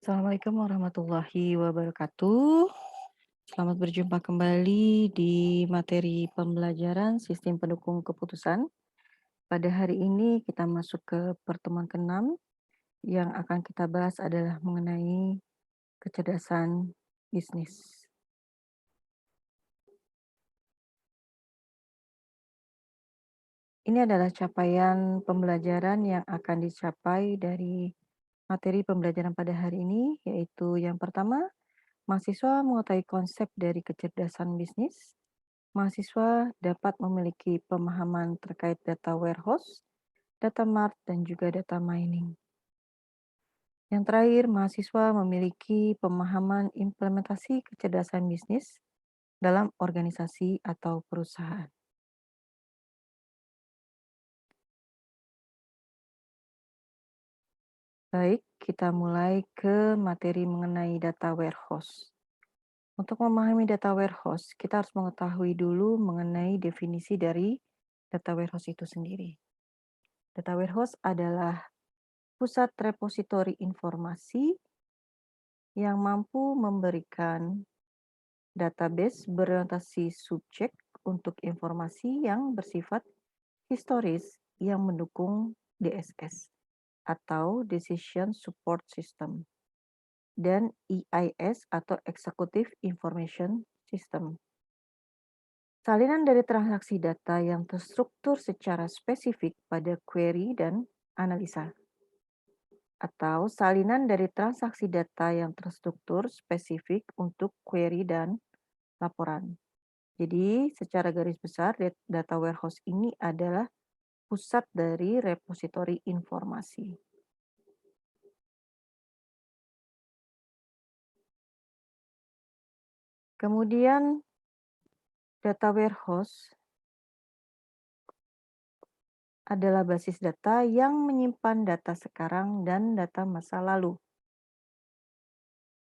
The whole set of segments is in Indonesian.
Assalamualaikum warahmatullahi wabarakatuh. Selamat berjumpa kembali di materi pembelajaran sistem pendukung keputusan. Pada hari ini kita masuk ke pertemuan ke-6 yang akan kita bahas adalah mengenai kecerdasan bisnis. Ini adalah capaian pembelajaran yang akan dicapai dari materi pembelajaran pada hari ini, yaitu yang pertama, mahasiswa mengetahui konsep dari kecerdasan bisnis. Mahasiswa dapat memiliki pemahaman terkait data warehouse, data mart, dan juga data mining. Yang terakhir, mahasiswa memiliki pemahaman implementasi kecerdasan bisnis dalam organisasi atau perusahaan. Baik, kita mulai ke materi mengenai data warehouse. Untuk memahami data warehouse, kita harus mengetahui dulu mengenai definisi dari data warehouse itu sendiri. Data warehouse adalah pusat repositori informasi yang mampu memberikan database berorientasi subjek untuk informasi yang bersifat historis yang mendukung DSS atau Decision Support System dan EIS atau Executive Information System. Salinan dari transaksi data yang terstruktur secara spesifik pada query dan analisa, atau salinan dari transaksi data yang terstruktur spesifik untuk query dan laporan. Jadi, secara garis besar, data warehouse ini adalah pusat dari repositori informasi. Kemudian, data warehouse adalah basis data yang menyimpan data sekarang dan data masa lalu,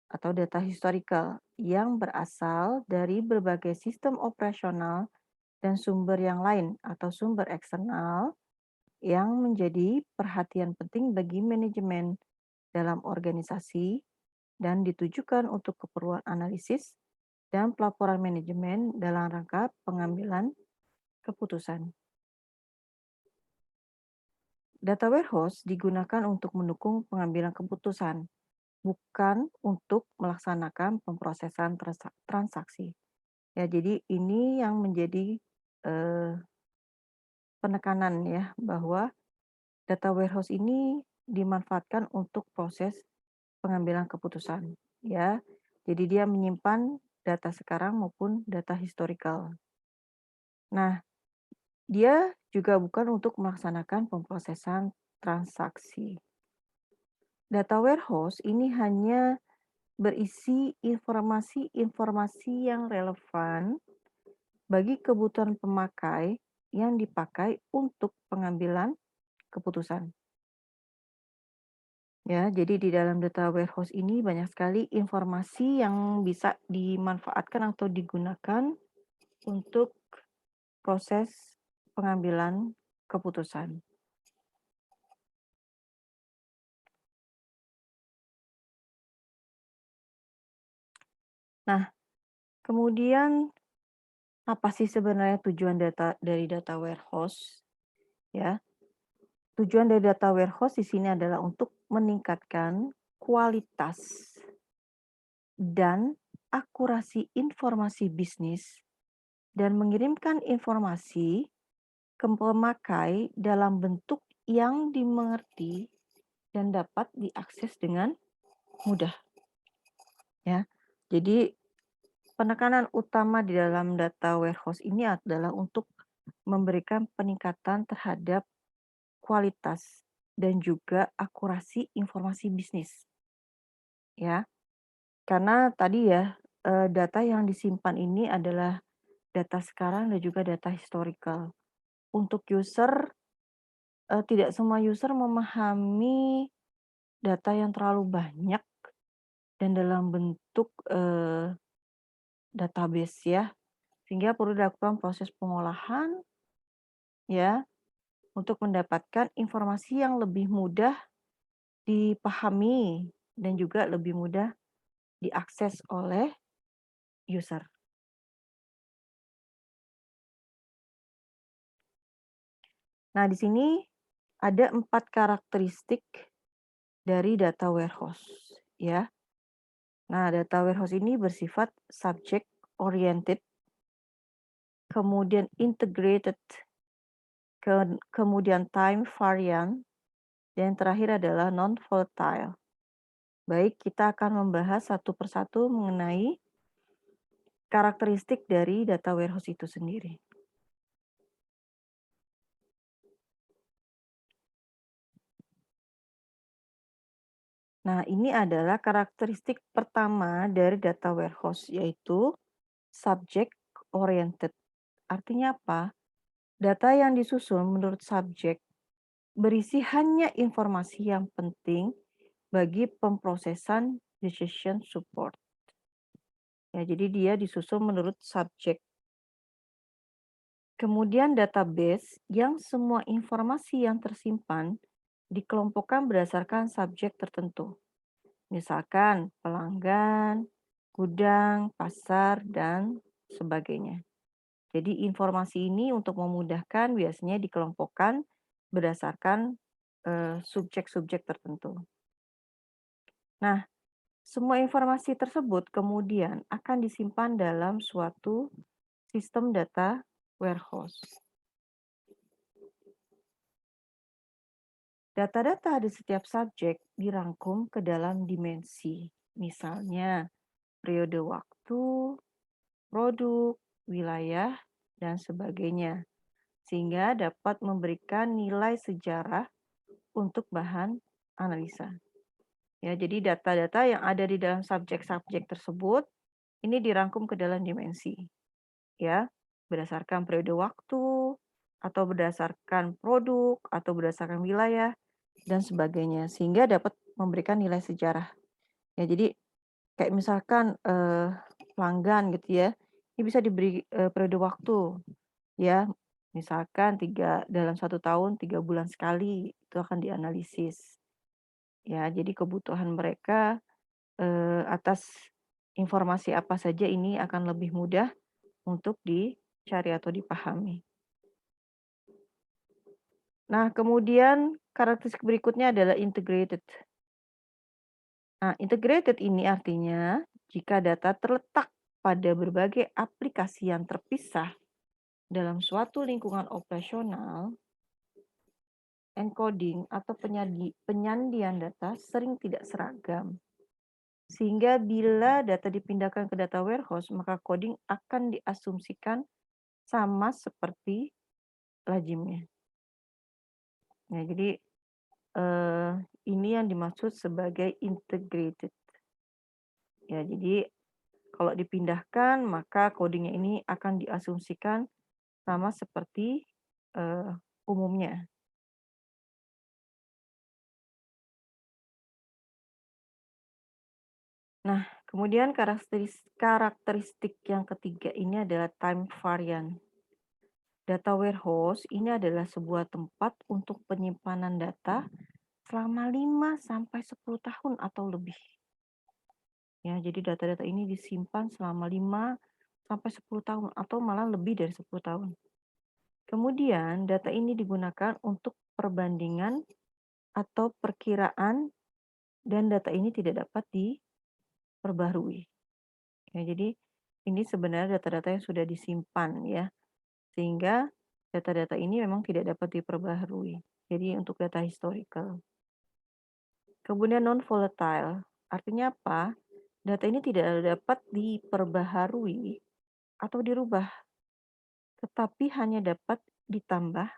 atau data historical, yang berasal dari berbagai sistem operasional dan sumber yang lain atau sumber eksternal yang menjadi perhatian penting bagi manajemen dalam organisasi dan ditujukan untuk keperluan analisis dan pelaporan manajemen dalam rangka pengambilan keputusan. Data warehouse digunakan untuk mendukung pengambilan keputusan, bukan untuk melaksanakan pemrosesan transaksi. Ya, jadi ini yang menjadi eh, penekanan ya, bahwa data warehouse ini dimanfaatkan untuk proses pengambilan keputusan, ya. Jadi dia menyimpan data sekarang maupun data historical. Nah, dia juga bukan untuk melaksanakan pemrosesan transaksi. Data warehouse ini hanya berisi informasi-informasi yang relevan bagi kebutuhan pemakai yang dipakai untuk pengambilan keputusan. Ya, jadi di dalam data warehouse ini banyak sekali informasi yang bisa dimanfaatkan atau digunakan untuk proses pengambilan keputusan. Nah, kemudian apa sih sebenarnya tujuan dari data warehouse? Ya, tujuan dari data warehouse di sini adalah untuk meningkatkan kualitas dan akurasi informasi bisnis dan mengirimkan informasi ke pemakai dalam bentuk yang dimengerti dan dapat diakses dengan mudah. Ya, jadi penekanan utama di dalam data warehouse ini adalah untuk memberikan peningkatan terhadap kualitas dan juga akurasi informasi bisnis. Ya, karena tadi ya data yang disimpan ini adalah data sekarang dan juga data historical. Untuk user, tidak semua user memahami data yang terlalu banyak dan dalam bentuk database ya, sehingga perlu dilakukan proses pengolahan ya untuk mendapatkan informasi yang lebih mudah dipahami dan juga lebih mudah diakses oleh user. Nah, di sini ada 4 karakteristik dari data warehouse, ya. Nah, data warehouse ini bersifat subject oriented, kemudian integrated, kemudian time variant, dan yang terakhir adalah non-volatile. Baik, kita akan membahas satu persatu mengenai karakteristik dari data warehouse itu sendiri. Nah, ini adalah karakteristik pertama dari data warehouse, yaitu subject oriented. Artinya apa? Data yang disusun menurut subjek berisi hanya informasi yang penting bagi pemrosesan decision support. Ya, jadi dia disusun menurut subjek. Kemudian database yang semua informasi yang tersimpan dikelompokkan berdasarkan subjek tertentu. Misalkan pelanggan, gudang, pasar, dan sebagainya. Jadi informasi ini untuk memudahkan biasanya dikelompokkan berdasarkan subjek-subjek tertentu. Nah, semua informasi tersebut kemudian akan disimpan dalam suatu sistem data warehouse. Data-data di setiap subjek dirangkum ke dalam dimensi, misalnya periode waktu, produk, wilayah, dan sebagainya, sehingga dapat memberikan nilai sejarah untuk bahan analisa. Ya, jadi data-data yang ada di dalam subjek-subjek tersebut ini dirangkum ke dalam dimensi, ya, berdasarkan periode waktu atau berdasarkan produk atau berdasarkan wilayah dan sebagainya, sehingga dapat memberikan nilai sejarah. Ya, jadi kayak misalkan pelanggan gitu ya, ini bisa diberi periode waktu, ya, misalkan dalam 1 tahun 3 bulan sekali itu akan dianalisis. Ya, jadi kebutuhan mereka atas informasi apa saja ini akan lebih mudah untuk dicari atau dipahami. Nah, kemudian karakteristik berikutnya adalah integrated. Nah, integrated ini artinya jika data terletak pada berbagai aplikasi yang terpisah dalam suatu lingkungan operasional, encoding atau penyandian data sering tidak seragam. Sehingga bila data dipindahkan ke data warehouse, maka coding akan diasumsikan sama seperti lazimnya. Nah, jadi ini yang dimaksud sebagai integrated. Ya, jadi kalau dipindahkan maka codingnya ini akan diasumsikan sama seperti umumnya. Nah, kemudian karakteristik yang ketiga ini adalah time variant. Data warehouse ini adalah sebuah tempat untuk penyimpanan data selama 5 sampai 10 tahun atau lebih. Ya, jadi data-data ini disimpan selama 5 sampai 10 tahun atau malah lebih dari 10 tahun. Kemudian data ini digunakan untuk perbandingan atau perkiraan dan data ini tidak dapat diperbarui. Ya, jadi ini sebenarnya data-data yang sudah disimpan ya. Sehingga data-data ini memang tidak dapat diperbaharui. Jadi untuk data historical. Kemudian non-volatile, artinya apa? Data ini tidak dapat diperbaharui atau dirubah, tetapi hanya dapat ditambah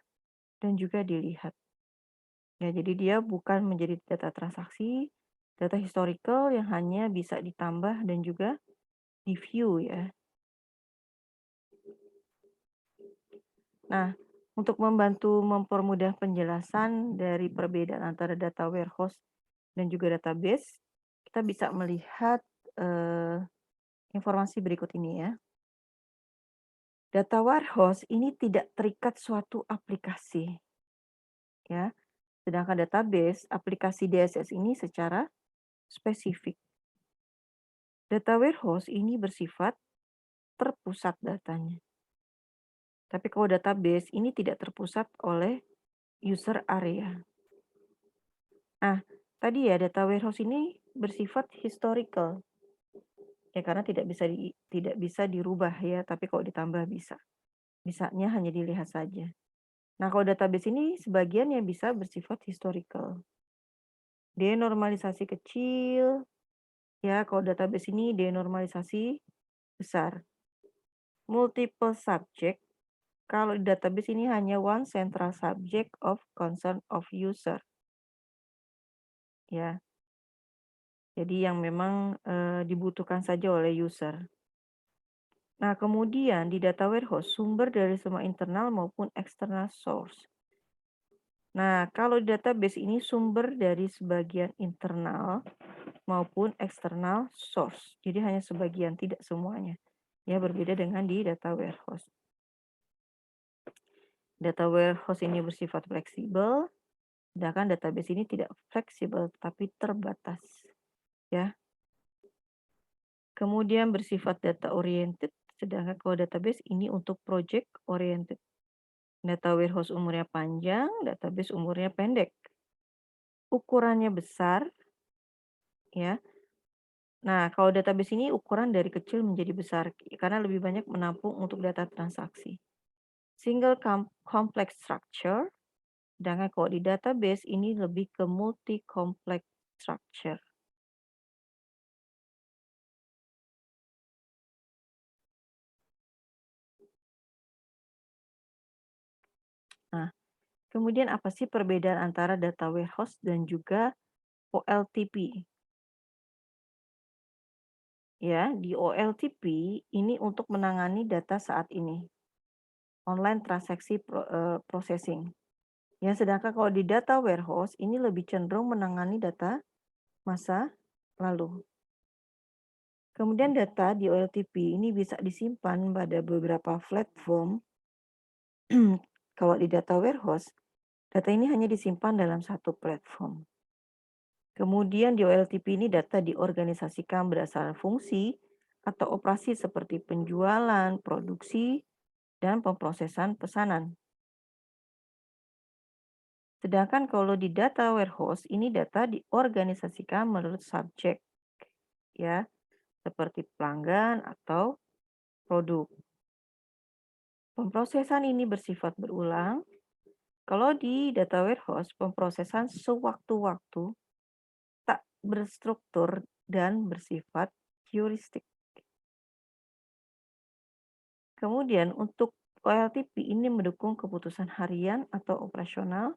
dan juga dilihat. Ya, jadi dia bukan menjadi data transaksi, data historical yang hanya bisa ditambah dan juga di-view ya. Nah, untuk membantu mempermudah penjelasan dari perbedaan antara data warehouse dan juga database, kita bisa melihat informasi berikut ini ya. Data warehouse ini tidak terikat suatu aplikasi, ya. Sedangkan database, aplikasi DSS ini secara spesifik. Data warehouse ini bersifat terpusat datanya. Tapi kalau database ini tidak terpusat oleh user area. Nah, tadi ya data warehouse ini bersifat historical. Ya karena tidak bisa dirubah ya, tapi kalau ditambah bisa. Bisanya hanya dilihat saja. Nah, kalau database ini sebagian yang bisa bersifat historical. Denormalisasi kecil, ya kalau database ini denormalisasi besar. Multiple subject, kalau di database ini hanya one central subject of concern of user. Ya, jadi yang memang dibutuhkan saja oleh user. Nah, kemudian di data warehouse, sumber dari semua internal maupun external source. Nah, kalau di database ini sumber dari sebagian internal maupun eksternal source. Jadi hanya sebagian, tidak semuanya. Ya, berbeda dengan di data warehouse. Data warehouse ini bersifat fleksibel, sedangkan database ini tidak fleksibel, tapi terbatas. Ya. Kemudian bersifat data oriented, sedangkan kalau database ini untuk project oriented. Data warehouse umurnya panjang, database umurnya pendek. Ukurannya besar, ya. Nah, kalau database ini ukuran dari kecil menjadi besar karena lebih banyak menampung untuk data transaksi. Single complex structure, sedangkan kalau di database ini lebih ke multi complex structure. Nah, kemudian apa sih perbedaan antara data warehouse dan juga OLTP? Ya, di OLTP ini untuk menangani data saat ini, online transaksi processing. Ya, sedangkan kalau di data warehouse ini lebih cenderung menangani data masa lalu. Kemudian data di OLTP ini bisa disimpan pada beberapa platform. Kalau di data warehouse, data ini hanya disimpan dalam satu platform. Kemudian di OLTP ini data diorganisasikan berdasarkan fungsi atau operasi seperti penjualan, produksi, dan pemrosesan pesanan. Sedangkan kalau di data warehouse ini data diorganisasikan menurut subjek, ya, seperti pelanggan atau produk. Pemrosesan ini bersifat berulang. Kalau di data warehouse, pemrosesan sewaktu-waktu tak berstruktur dan bersifat heuristik. Kemudian untuk OLTP ini mendukung keputusan harian atau operasional,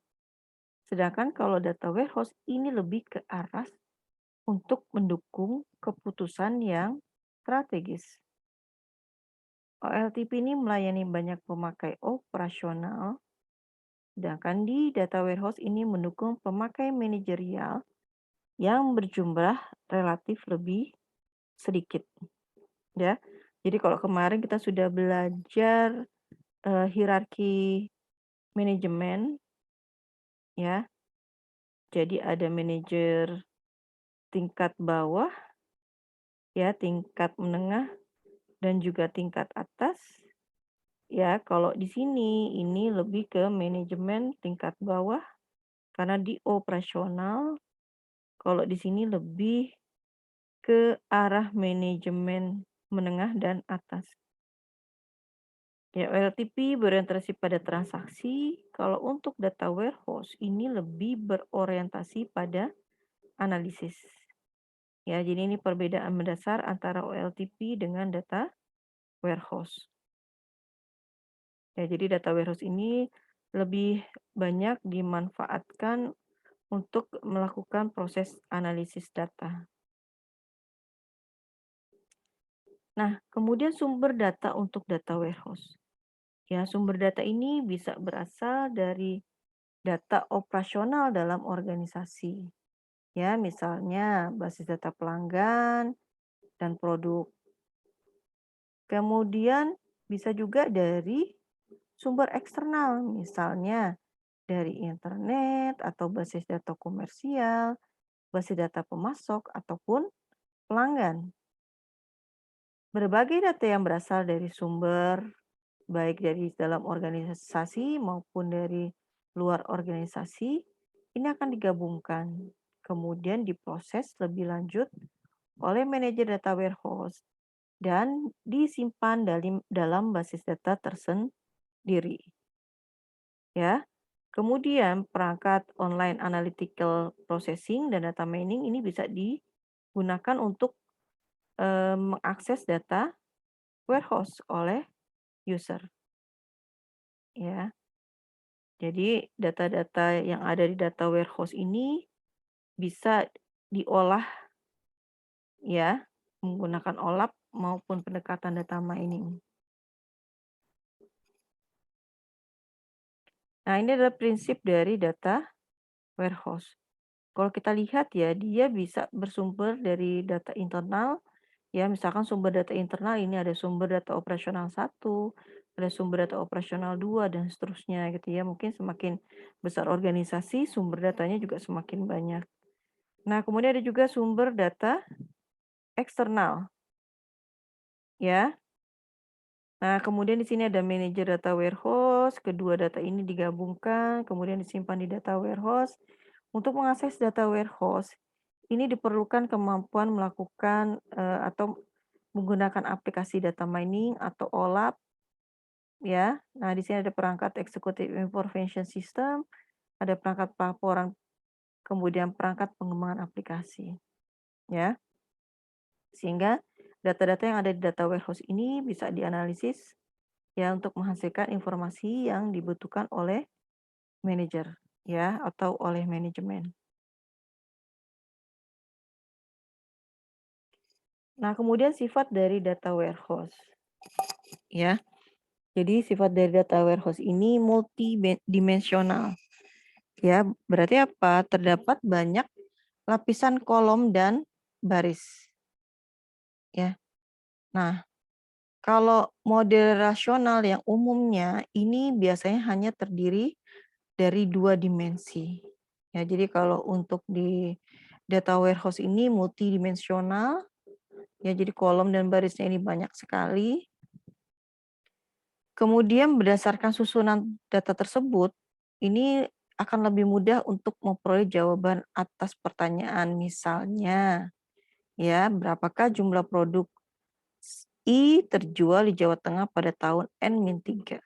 sedangkan kalau data warehouse ini lebih ke arah untuk mendukung keputusan yang strategis. OLTP ini melayani banyak pemakai operasional, sedangkan di data warehouse ini mendukung pemakai manajerial yang berjumlah relatif lebih sedikit. Ya, jadi kalau kemarin kita sudah belajar hierarki manajemen, ya. Jadi ada manajer tingkat bawah, ya, tingkat menengah, dan juga tingkat atas. Ya, kalau di sini ini lebih ke manajemen tingkat bawah karena di operasional. Kalau di sini lebih ke arah manajemen menengah dan atas. Ya, OLTP berorientasi pada transaksi. Kalau untuk data warehouse ini lebih berorientasi pada analisis. Ya, jadi ini perbedaan mendasar antara OLTP dengan data warehouse. Ya, jadi data warehouse ini lebih banyak dimanfaatkan untuk melakukan proses analisis data. Nah, kemudian sumber data untuk data warehouse. Ya, sumber data ini bisa berasal dari data operasional dalam organisasi. Ya, misalnya basis data pelanggan dan produk. Kemudian bisa juga dari sumber eksternal, misalnya dari internet atau basis data komersial basis data pemasok, ataupun pelanggan. Berbagai data yang berasal dari sumber, baik dari dalam organisasi maupun dari luar organisasi, ini akan digabungkan, kemudian diproses lebih lanjut oleh manajer data warehouse dan disimpan dalam basis data tersendiri. Ya. Kemudian perangkat online analytical processing dan data mining ini bisa digunakan untuk mengakses data warehouse oleh user, ya. Jadi data-data yang ada di data warehouse ini bisa diolah, ya, menggunakan OLAP maupun pendekatan data mining. Nah, ini adalah prinsip dari data warehouse. Kalau kita lihat ya, dia bisa bersumber dari data internal, ya misalkan sumber data internal ini ada sumber data operasional satu, ada sumber data operasional 2 dan seterusnya gitu ya. Mungkin semakin besar organisasi, sumber datanya juga semakin banyak. Nah, kemudian ada juga sumber data eksternal, ya. Nah, kemudian di sini ada manajer data warehouse, kedua data ini digabungkan, kemudian disimpan di data warehouse. Untuk mengakses data warehouse, ini diperlukan kemampuan melakukan atau menggunakan aplikasi data mining atau OLAP, ya. Nah, di sini ada perangkat Executive Information System, ada perangkat pelaporan, kemudian perangkat pengembangan aplikasi, ya. Sehingga data-data yang ada di data warehouse ini bisa dianalisis ya untuk menghasilkan informasi yang dibutuhkan oleh manajer ya atau oleh manajemen. Nah, kemudian sifat dari data warehouse ya. Jadi sifat dari data warehouse ini multidimensional. Ya, berarti apa? Terdapat banyak lapisan kolom dan baris. Ya. Nah, kalau model rasional yang umumnya ini biasanya hanya terdiri dari 2 dimensi. Ya, jadi kalau untuk di data warehouse ini multidimensional, ya jadi kolom dan barisnya ini banyak sekali. Kemudian berdasarkan susunan data tersebut, ini akan lebih mudah untuk memperoleh jawaban atas pertanyaan. Misalnya, ya, berapakah jumlah produk I terjual di Jawa Tengah pada tahun N-3,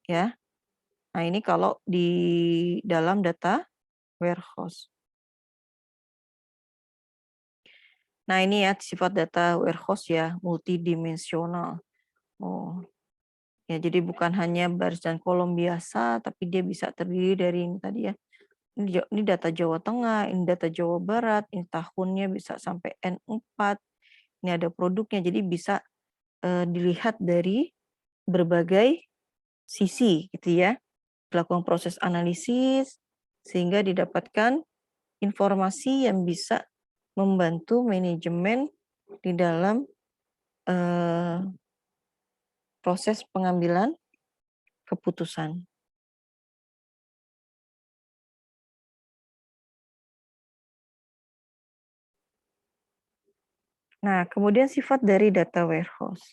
ya. Nah, ini kalau di dalam data warehouse. Nah, ini ya sifat data warehouse ya, multidimensional. Oh, ya jadi bukan hanya baris dan kolom biasa, tapi dia bisa terdiri dari ini tadi ya. Ini data Jawa Tengah, ini data Jawa Barat, ini tahunnya bisa sampai N4. Ini ada produknya, jadi bisa dilihat dari berbagai sisi gitu ya. Dilakukan proses analisis sehingga didapatkan informasi yang bisa membantu manajemen di dalam proses pengambilan keputusan. Nah, kemudian sifat dari data warehouse.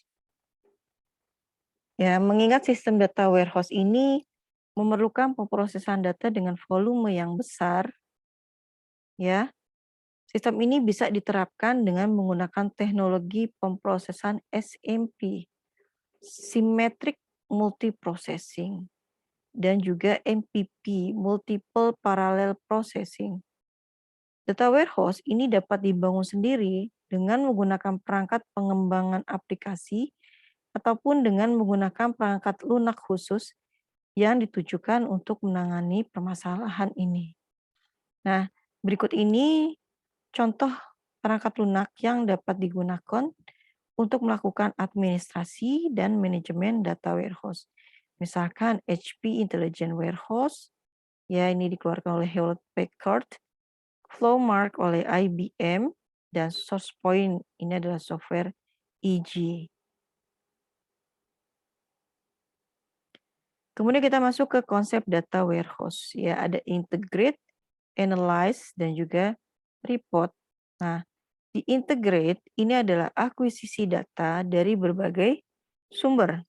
Ya, mengingat sistem data warehouse ini memerlukan pemrosesan data dengan volume yang besar, ya. Sistem ini bisa diterapkan dengan menggunakan teknologi pemrosesan SMP, Symmetric Multiprocessing, dan juga MPP, Multiple Parallel Processing. Data warehouse ini dapat dibangun sendiri dengan menggunakan perangkat pengembangan aplikasi ataupun dengan menggunakan perangkat lunak khusus yang ditujukan untuk menangani permasalahan ini. Nah, berikut ini contoh perangkat lunak yang dapat digunakan untuk melakukan administrasi dan manajemen data warehouse. Misalkan HP Intelligent Warehouse, ya ini dikeluarkan oleh Hewlett Packard, Flowmark oleh IBM, dan SourcePoint ini adalah software EG. Kemudian kita masuk ke konsep data warehouse. Ya, ada integrate, analyze, dan juga report. Nah, di-integrate ini adalah akuisisi data dari berbagai sumber.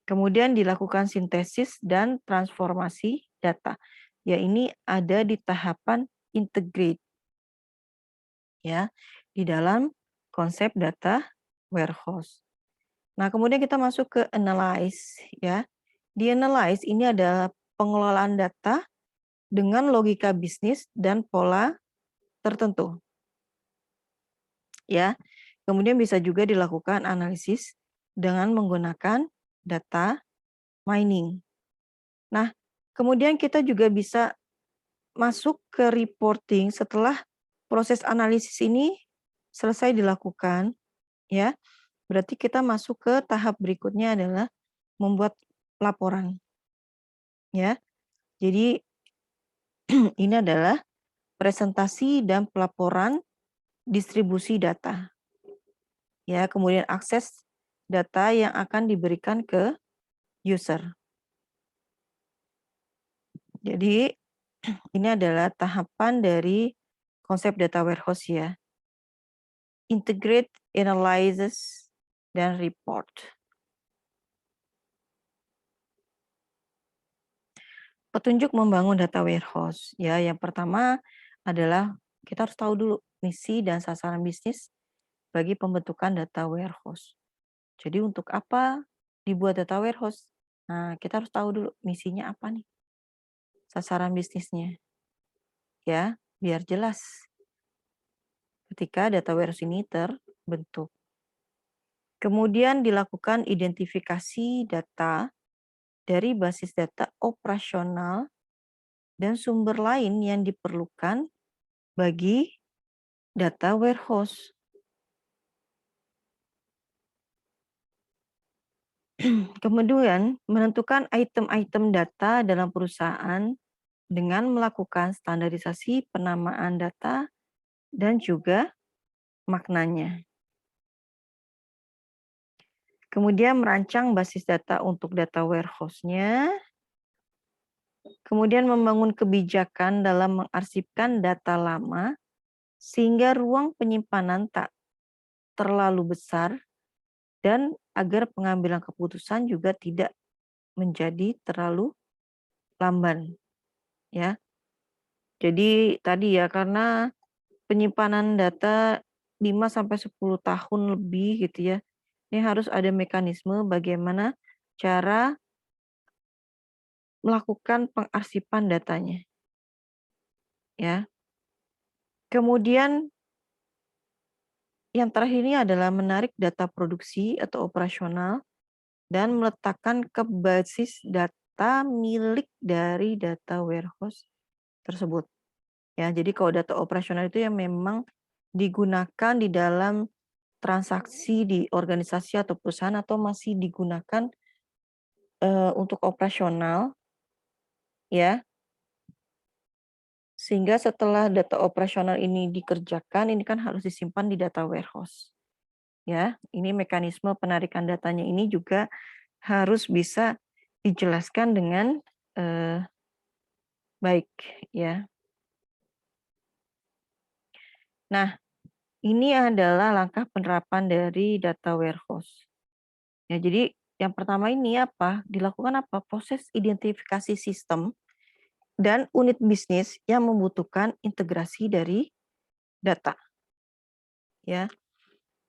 Kemudian dilakukan sintesis dan transformasi data. Ya, ini ada di tahapan integrate ya, di dalam konsep data warehouse. Nah, kemudian kita masuk ke analyze ya. Di analyze ini adalah pengelolaan data dengan logika bisnis dan pola tertentu. Ya. Kemudian bisa juga dilakukan analisis dengan menggunakan data mining. Nah, kemudian kita juga bisa masuk ke reporting setelah proses analisis ini selesai dilakukan, ya. Berarti kita masuk ke tahap berikutnya adalah membuat laporan, ya. Jadi ini adalah presentasi dan pelaporan distribusi data. Ya, kemudian akses data yang akan diberikan ke user. Jadi ini adalah tahapan dari konsep data warehouse ya. Integrate, analysis, dan report. Petunjuk membangun data warehouse ya. Yang pertama adalah kita harus tahu dulu misi dan sasaran bisnis bagi pembentukan data warehouse. Jadi untuk apa dibuat data warehouse? Nah, kita harus tahu dulu misinya apa nih, sasaran bisnisnya. Ya, biar jelas ketika data warehouse ini terbentuk. Kemudian dilakukan identifikasi data dari basis data operasional dan sumber lain yang diperlukan bagi data warehouse. Kemudian menentukan item-item data dalam perusahaan dengan melakukan standarisasi penamaan data dan juga maknanya. Kemudian merancang basis data untuk data warehouse-nya. Kemudian membangun kebijakan dalam mengarsipkan data lama sehingga ruang penyimpanan tak terlalu besar dan agar pengambilan keputusan juga tidak menjadi terlalu lamban ya. Jadi tadi ya karena penyimpanan data 5 sampai 10 tahun lebih gitu ya. Ini harus ada mekanisme bagaimana cara melakukan pengarsipan datanya ya. Kemudian yang terakhir ini adalah menarik data produksi atau operasional dan meletakkan ke basis data milik dari data warehouse tersebut. Ya, jadi kalau data operasional itu yang memang digunakan di dalam transaksi di organisasi atau perusahaan atau masih digunakan untuk operasional, ya. Sehingga setelah data operasional ini dikerjakan, ini kan harus disimpan di data warehouse. Ya, ini mekanisme penarikan datanya ini juga harus bisa dijelaskan dengan baik, ya. Nah, ini adalah langkah penerapan dari data warehouse. Ya, jadi yang pertama ini apa? Dilakukan apa? Proses identifikasi sistem dan unit bisnis yang membutuhkan integrasi dari data. Ya.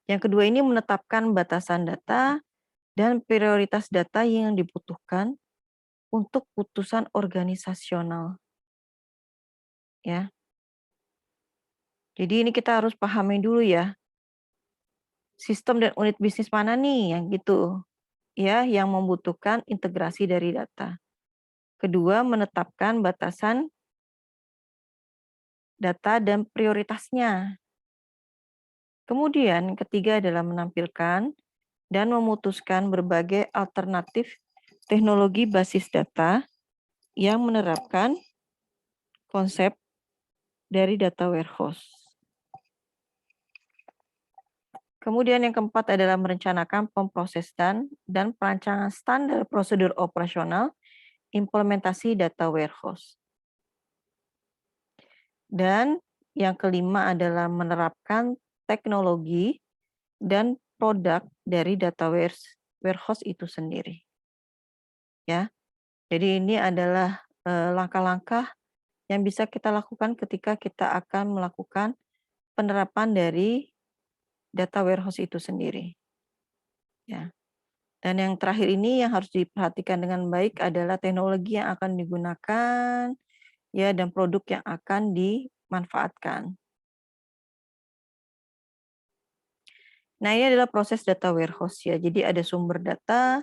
Yang kedua ini menetapkan batasan data dan prioritas data yang dibutuhkan untuk putusan organisasional. Ya. Jadi ini kita harus pahami dulu ya. Sistem dan unit bisnis mana nih yang gitu ya yang membutuhkan integrasi dari data. Kedua, menetapkan batasan data dan prioritasnya. Kemudian ketiga adalah menampilkan dan memutuskan berbagai alternatif teknologi basis data yang menerapkan konsep dari data warehouse. Kemudian yang keempat adalah merencanakan pemrosesan dan perancangan standar prosedur operasional implementasi data warehouse. Dan Yang kelima adalah menerapkan teknologi dan produk dari data warehouse itu sendiri. Ya, jadi ini adalah langkah-langkah yang bisa kita lakukan ketika kita akan melakukan penerapan dari data warehouse itu sendiri. Ya. Dan yang terakhir ini yang harus diperhatikan dengan baik adalah teknologi yang akan digunakan, ya, dan produk yang akan dimanfaatkan. Nah, ini adalah proses data warehouse ya. Jadi ada sumber data,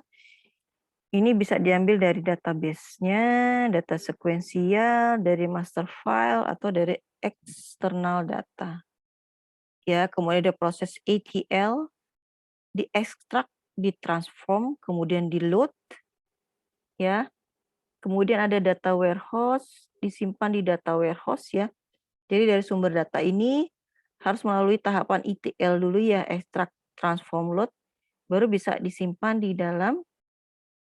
ini bisa diambil dari database-nya, data sekuensial, dari master file, atau dari eksternal data. Ya, kemudian ada proses ETL, diekstrak, ditransform, kemudian di-load, ya. Kemudian ada data warehouse, disimpan di data warehouse ya. Jadi dari sumber data ini harus melalui tahapan ETL dulu ya, ekstrak, transform, load, baru bisa disimpan di dalam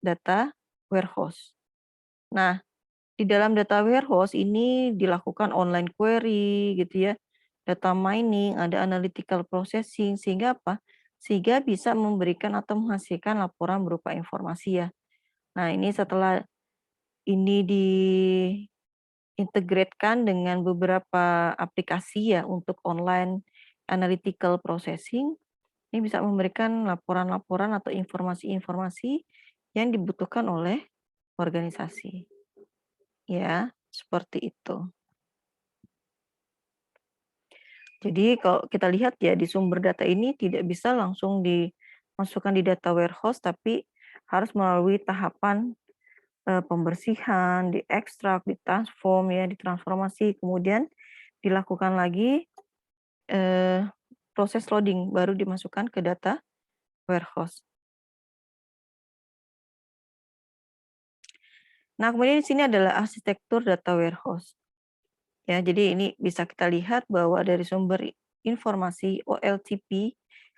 data warehouse. Nah, di dalam data warehouse ini dilakukan online query gitu ya, data mining, ada analytical processing, sehingga apa? Sehingga bisa memberikan atau menghasilkan laporan berupa informasi ya. Nah, ini setelah ini diintegrasikan dengan beberapa aplikasi ya untuk online analytical processing, ini bisa memberikan laporan-laporan atau informasi-informasi yang dibutuhkan oleh organisasi. Ya, seperti itu. Jadi kalau kita lihat ya di sumber data ini tidak bisa langsung dimasukkan di data warehouse, tapi harus melalui tahapan pembersihan, diekstrak, ditransform ya, ditransformasi, kemudian dilakukan lagi eh, proses loading, baru dimasukkan ke data warehouse. Nah, kemudian di sini adalah arsitektur data warehouse. Ya, jadi ini bisa kita lihat bahwa dari sumber informasi OLTP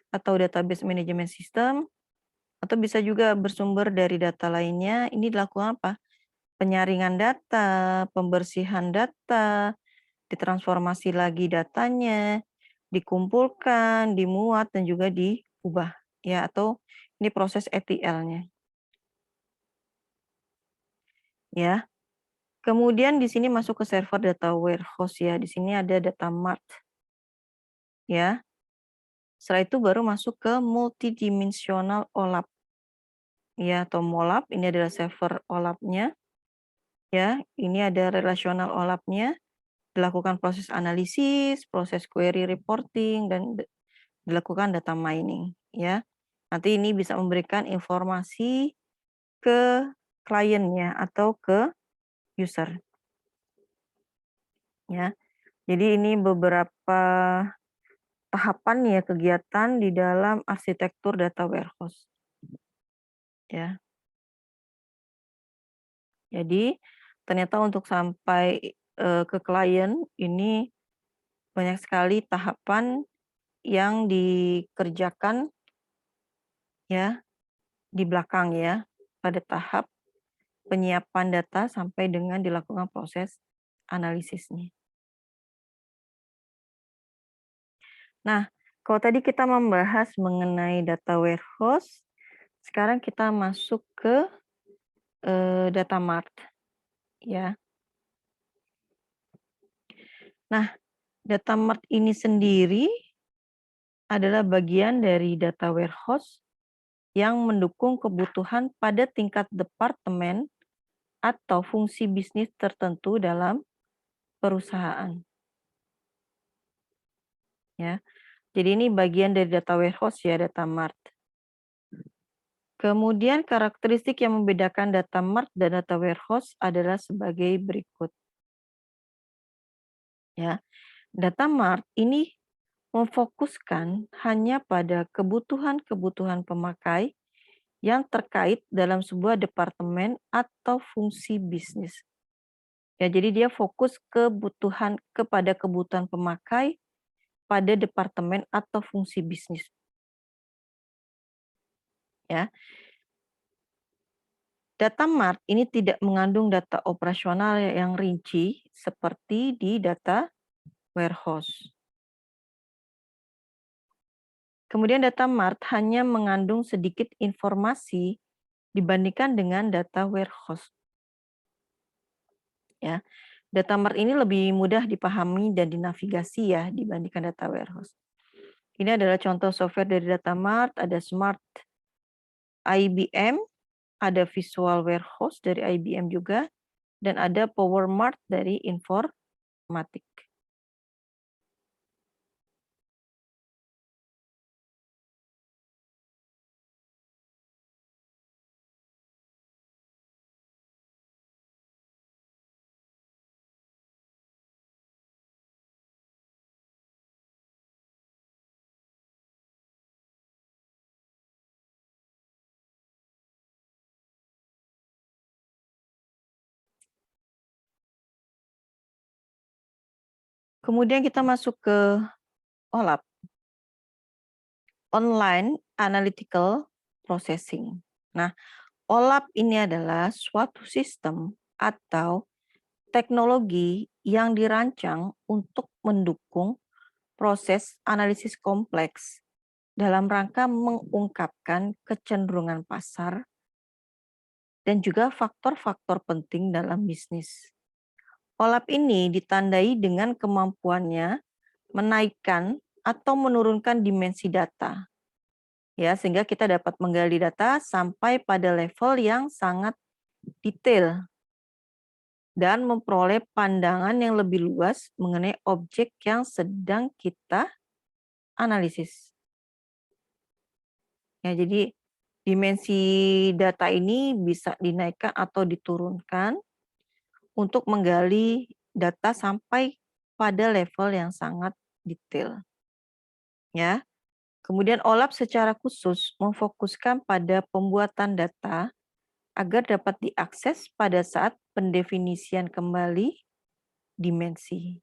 atau database management system, atau bisa juga bersumber dari data lainnya, ini dilakukan apa? Penyaringan data, pembersihan data, ditransformasi lagi datanya, dikumpulkan, dimuat, dan juga diubah. Ya, atau ini proses ETL-nya. Ya. Kemudian di sini masuk ke server data warehouse ya. Di sini ada data mart. Ya. Setelah itu baru masuk ke multidimensional OLAP. Ya, atau MOLAP, ini adalah server OLAP-nya. Ya, ini ada relational OLAP-nya. Dilakukan proses analisis, proses query reporting, dan dilakukan data mining. Ya, nanti ini bisa memberikan informasi ke kliennya atau ke user. Ya, jadi ini beberapa tahapan ya kegiatan di dalam arsitektur data warehouse. Ya, jadi ternyata untuk sampai ke klien ini banyak sekali tahapan yang dikerjakan ya di belakang ya pada tahap penyiapan data sampai dengan dilakukan proses analisisnya. Nah, kalau tadi kita membahas mengenai data warehouse, sekarang kita masuk ke data mart ya. Nah, data mart ini sendiri adalah bagian dari data warehouse yang mendukung kebutuhan pada tingkat departemen atau fungsi bisnis tertentu dalam perusahaan. Ya, jadi ini bagian dari data warehouse ya, data mart. Kemudian karakteristik yang membedakan data mart dan data warehouse adalah sebagai berikut. Ya, data mart ini memfokuskan hanya pada kebutuhan-kebutuhan pemakai yang terkait dalam sebuah departemen atau fungsi bisnis. Ya, jadi dia fokus kepada kebutuhan pemakai pada departemen atau fungsi bisnis. Ya. Data mart ini tidak mengandung data operasional yang rinci seperti di data warehouse. Kemudian data mart hanya mengandung sedikit informasi dibandingkan dengan data warehouse. Ya, data mart ini lebih mudah dipahami dan dinavigasi ya dibandingkan data warehouse. Ini adalah contoh software dari data mart, ada Smart IBM, ada Visual Warehouse dari IBM juga, dan ada Power Mart dari Informatik. Kemudian kita masuk ke OLAP, Online Analytical Processing. Nah, OLAP ini adalah suatu sistem atau teknologi yang dirancang untuk mendukung proses analisis kompleks dalam rangka mengungkapkan kecenderungan pasar dan juga faktor-faktor penting dalam bisnis. OLAP ini ditandai dengan kemampuannya menaikkan atau menurunkan dimensi data, ya, sehingga kita dapat menggali data sampai pada level yang sangat detail dan memperoleh pandangan yang lebih luas mengenai objek yang sedang kita analisis. Ya, jadi dimensi data ini bisa dinaikkan atau diturunkan untuk menggali data sampai pada level yang sangat detail. Ya. Kemudian OLAP secara khusus memfokuskan pada pembuatan data agar dapat diakses pada saat pendefinisian kembali dimensi.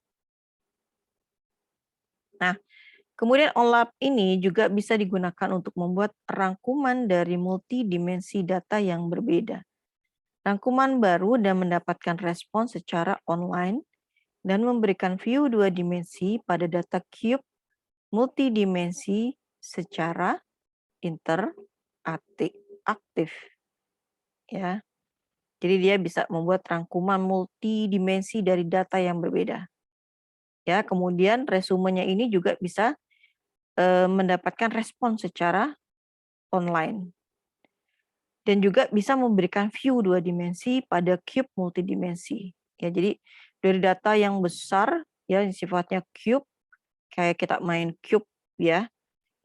Nah, kemudian OLAP ini juga bisa digunakan untuk membuat rangkuman dari multidimensi data yang berbeda. Rangkuman baru dan mendapatkan respon secara online dan memberikan view dua dimensi pada data cube multidimensi secara interaktif. Ya. Jadi dia bisa membuat rangkuman multidimensi dari data yang berbeda. Ya, kemudian resumenya ini juga bisa mendapatkan respon secara online. Dan juga bisa memberikan view dua dimensi pada cube multidimensi. Ya, jadi dari data yang besar ya sifatnya cube kayak kita main cube ya.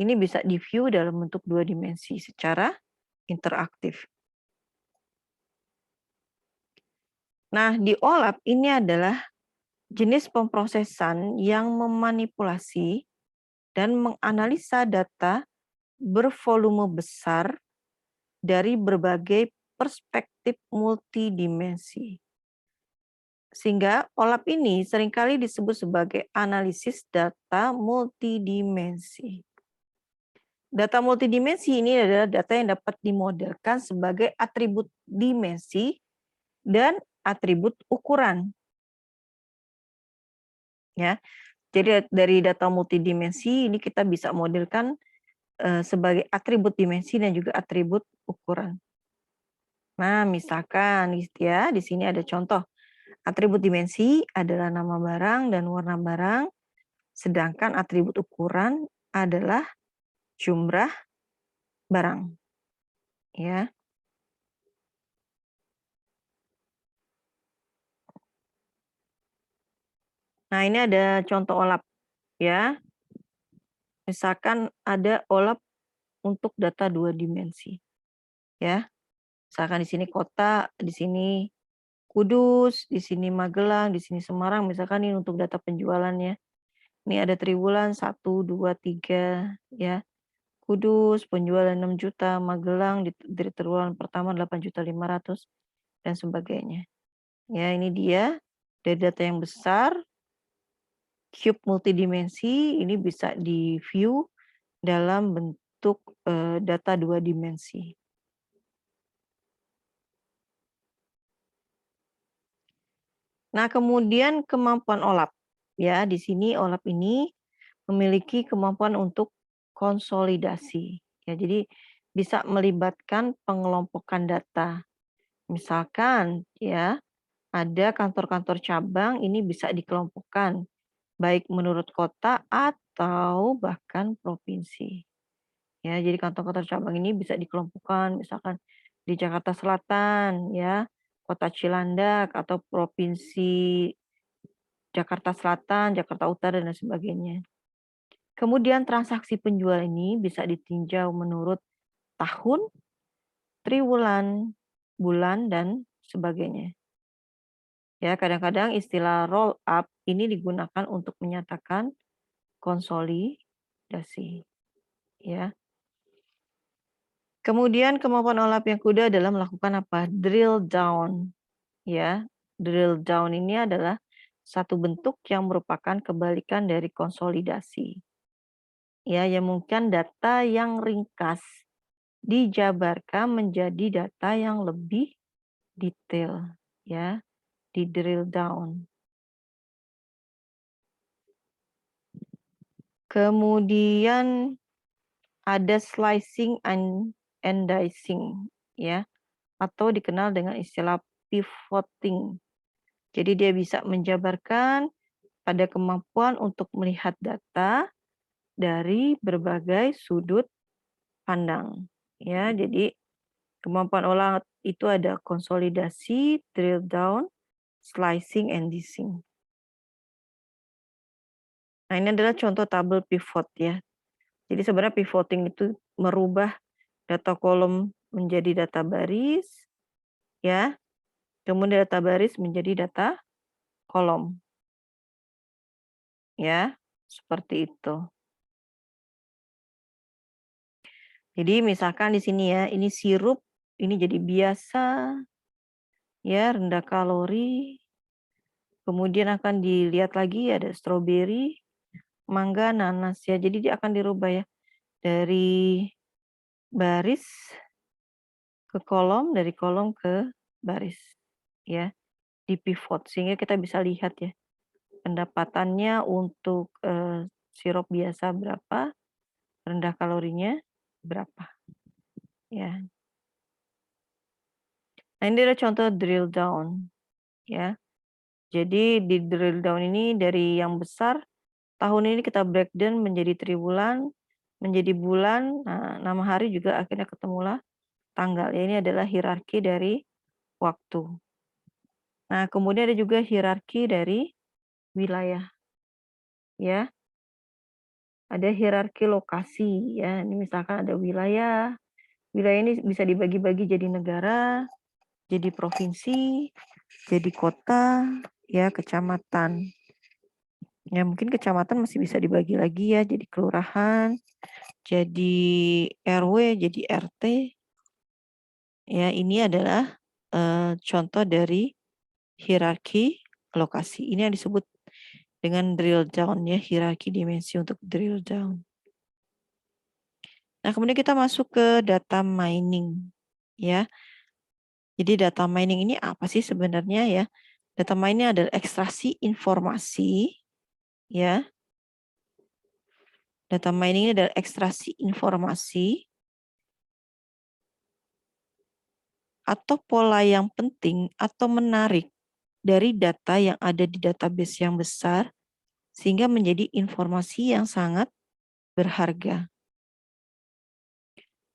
Ini bisa di-view dalam bentuk dua dimensi secara interaktif. Nah, di OLAP ini adalah jenis pemrosesan yang memanipulasi dan menganalisa data bervolume besar dari berbagai perspektif multidimensi. Sehingga OLAP ini seringkali disebut sebagai analisis data multidimensi. Data multidimensi ini adalah data yang dapat dimodelkan sebagai atribut dimensi dan atribut ukuran. Ya, jadi dari data multidimensi ini kita bisa modelkan sebagai atribut dimensi dan juga atribut ukuran. Nah, misalkan gitu ya, di sini ada contoh. Atribut dimensi adalah nama barang dan warna barang, sedangkan atribut ukuran adalah jumlah barang. Ya. Nah, ini ada contoh OLAP ya. Misalkan ada OLAP untuk data dua dimensi. Ya. Misalkan di sini kota, di sini Kudus, di sini Magelang, di sini Semarang, misalkan ini untuk data penjualannya. Ini ada triwulan 1, 2, 3, ya. Kudus penjualan 6 juta, Magelang di triwulan pertama 8.500.000 dan sebagainya. Ya, ini dia dari data yang besar, cube multidimensi ini bisa di-view dalam bentuk data dua dimensi. Nah, kemudian kemampuan OLAP. ya. Di sini OLAP ini memiliki kemampuan untuk konsolidasi. Ya, jadi bisa melibatkan pengelompokan data. Misalkan ya, ada kantor-kantor cabang ini bisa dikelompokkan, baik menurut kota atau bahkan provinsi. Ya, jadi kantor-kantor cabang ini bisa dikelompokkan, misalkan di Jakarta Selatan, ya, Kota Cilandak atau Provinsi Jakarta Selatan, Jakarta Utara, dan sebagainya. Kemudian transaksi penjual ini bisa ditinjau menurut tahun, triwulan, bulan, dan sebagainya. Ya, kadang-kadang istilah roll up ini digunakan untuk menyatakan konsolidasi, ya. Kemudian kemampuan OLAP yang kedua adalah melakukan apa? Drill down, ya. Drill down ini adalah satu bentuk yang merupakan kebalikan dari konsolidasi. Ya, yang mungkin data yang ringkas dijabarkan menjadi data yang lebih detail, ya, di drill down. Kemudian ada slicing and dicing, ya, atau dikenal dengan istilah pivoting. Jadi dia bisa menjabarkan pada kemampuan untuk melihat data dari berbagai sudut pandang. Ya, jadi kemampuan olah itu ada konsolidasi, drill down, slicing, and dicing. Nah, ini adalah contoh tabel pivot ya. Jadi sebenarnya pivoting itu merubah data kolom menjadi data baris, ya. Kemudian data baris menjadi data kolom. Ya, seperti itu. Jadi misalkan di sini ya, ini sirup, ini jadi biasa, ya, rendah kalori. Kemudian akan dilihat lagi ada stroberi, mangga, nanas ya. Jadi dia akan dirubah ya dari baris ke kolom, dari kolom ke baris ya, di pivot sehingga kita bisa lihat ya pendapatannya untuk sirup biasa berapa, rendah kalorinya berapa ya. Nah, ini adalah contoh drill down ya. Jadi di drill down ini dari yang besar tahun ini kita breakdown menjadi triwulan, menjadi bulan, nah, nama hari juga akhirnya ketemulah tanggal. Ya, ini adalah hierarki dari waktu. Nah, kemudian ada juga hierarki dari wilayah. Ya, ada hierarki lokasi ya. Ini misalkan ada wilayah. Wilayah ini bisa dibagi-bagi jadi negara, jadi provinsi, jadi kota, ya, kecamatan. Ya, mungkin kecamatan masih bisa dibagi lagi ya, jadi kelurahan, jadi RW, jadi RT. Ya, ini adalah contoh dari hierarki lokasi. Ini yang disebut dengan drill down ya, hierarki dimensi untuk drill down. Nah, kemudian kita masuk ke data mining ya. Jadi data mining ini apa sih sebenarnya ya? Data mining adalah ekstraksi informasi ya. Data mining ini adalah ekstraksi informasi atau pola yang penting atau menarik dari data yang ada di database yang besar sehingga menjadi informasi yang sangat berharga.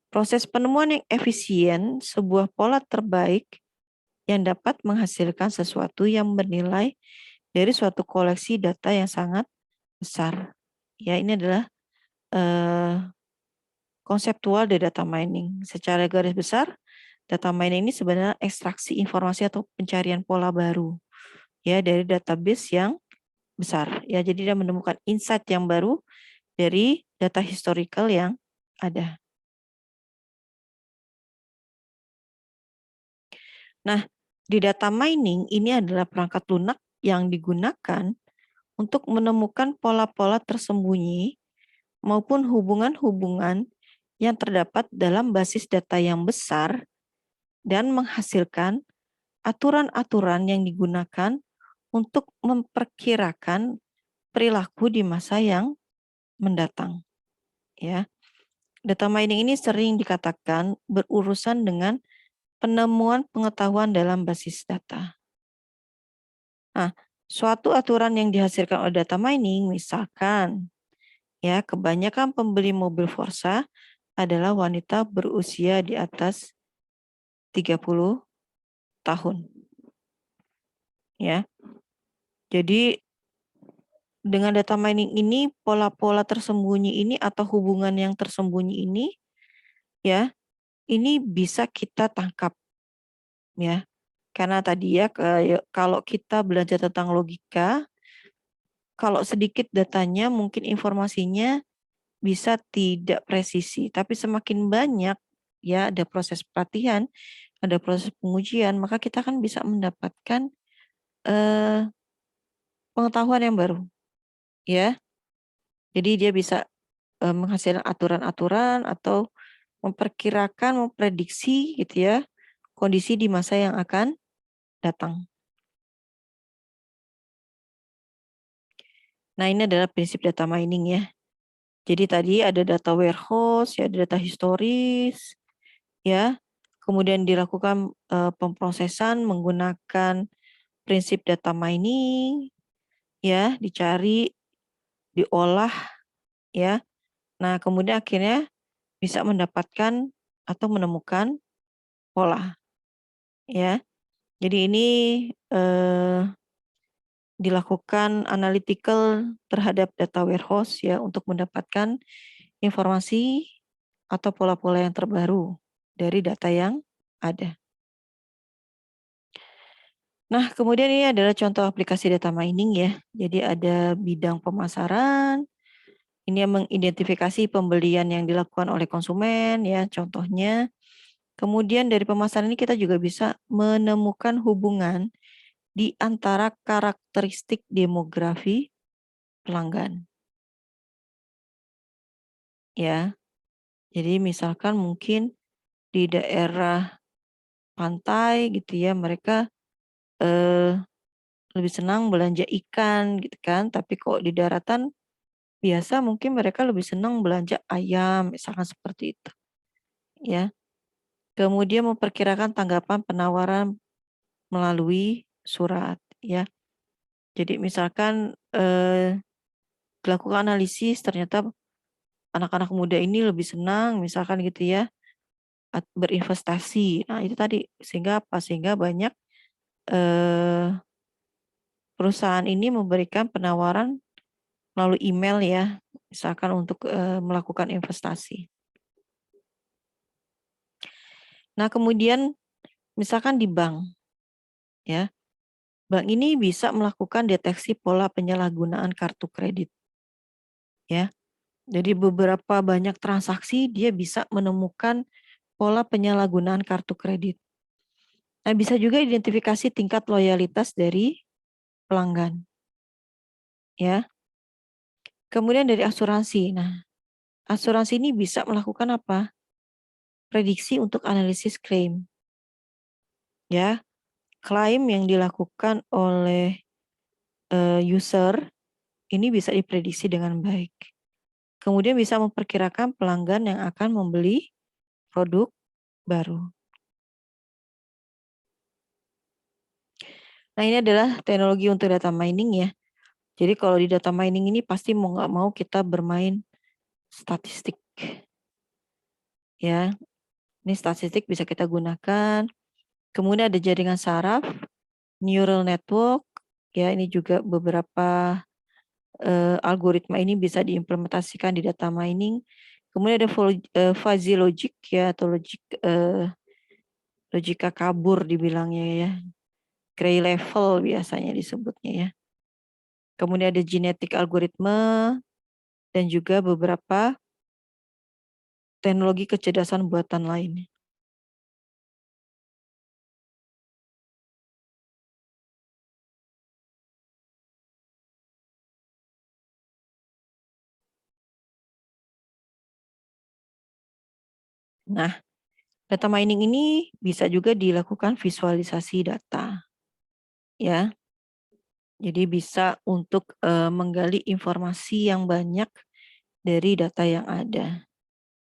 Proses penemuan yang efisien sebuah pola terbaik yang dapat menghasilkan sesuatu yang bernilai dari suatu koleksi data yang sangat besar. Ya, ini adalah konseptual dari data mining. Secara garis besar, data mining ini sebenarnya ekstraksi informasi atau pencarian pola baru ya dari database yang besar. Ya, jadi dia menemukan insight yang baru dari data historical yang ada. Nah, di data mining ini adalah perangkat lunak yang digunakan untuk menemukan pola-pola tersembunyi maupun hubungan-hubungan yang terdapat dalam basis data yang besar dan menghasilkan aturan-aturan yang digunakan untuk memperkirakan perilaku di masa yang mendatang. Ya, data mining ini sering dikatakan berurusan dengan penemuan pengetahuan dalam basis data. Nah, suatu aturan yang dihasilkan oleh data mining, misalkan, ya, kebanyakan pembeli mobil Forza adalah wanita berusia di atas 30 tahun. Ya. Jadi dengan data mining ini, pola-pola tersembunyi ini atau hubungan yang tersembunyi ini, ya, ini bisa kita tangkap, ya. Karena tadi ya, kalau kita belajar tentang logika, kalau sedikit datanya, mungkin informasinya bisa tidak presisi. Tapi semakin banyak, ya, ada proses pelatihan, ada proses pengujian, maka kita kan bisa mendapatkan pengetahuan yang baru, ya. Jadi dia bisa menghasilkan aturan-aturan atau memperkirakan, memprediksi gitu ya, kondisi di masa yang akan datang. Nah, ini adalah prinsip data mining ya. Jadi tadi ada data warehouse, ya, ada data historis, ya. Kemudian dilakukan pemrosesan menggunakan prinsip data mining, ya, dicari, diolah, ya. Nah, kemudian akhirnya bisa mendapatkan atau menemukan pola, ya. Jadi ini dilakukan analytical terhadap data warehouse ya untuk mendapatkan informasi atau pola-pola yang terbaru dari data yang ada. Nah, kemudian ini adalah contoh aplikasi data mining ya. Jadi ada bidang pemasaran, ini yang mengidentifikasi pembelian yang dilakukan oleh konsumen ya, contohnya. Kemudian dari pemasaran ini kita juga bisa menemukan hubungan di antara karakteristik demografi pelanggan. Ya. Jadi misalkan mungkin di daerah pantai gitu ya, mereka eh, lebih senang belanja ikan gitu kan, tapi kok di daratan biasa mungkin mereka lebih senang belanja ayam, misalkan seperti itu. Ya. Kemudian memperkirakan tanggapan penawaran melalui surat ya. Jadi misalkan dilakukan analisis ternyata anak-anak muda ini lebih senang misalkan gitu ya berinvestasi. Nah, itu tadi sehingga apa? Sehingga banyak eh, perusahaan ini memberikan penawaran melalui email ya, misalkan untuk melakukan investasi. Nah, kemudian misalkan di bank, ya, bank ini bisa melakukan deteksi pola penyalahgunaan kartu kredit, ya. Jadi beberapa banyak transaksi dia bisa menemukan pola penyalahgunaan kartu kredit. Nah, bisa juga identifikasi tingkat loyalitas dari pelanggan, ya. Kemudian dari asuransi. Nah, asuransi ini bisa melakukan apa? Prediksi untuk analisis klaim. Ya, klaim yang dilakukan oleh user ini bisa diprediksi dengan baik. Kemudian bisa memperkirakan pelanggan yang akan membeli produk baru. Nah, ini adalah teknologi untuk data mining ya. Jadi kalau di data mining ini pasti mau nggak mau kita bermain statistik. Ya, ini statistik bisa kita gunakan. Kemudian ada jaringan saraf, neural network. Ya, ini juga beberapa algoritma ini bisa diimplementasikan di data mining. Kemudian ada fuzzy logic ya atau logika kabur dibilangnya ya. Gray level biasanya disebutnya ya. Kemudian ada genetik algoritma dan juga beberapa teknologi kecerdasan buatan lain. Nah, data mining ini bisa juga dilakukan visualisasi data. Ya. Jadi bisa untuk menggali informasi yang banyak dari data yang ada.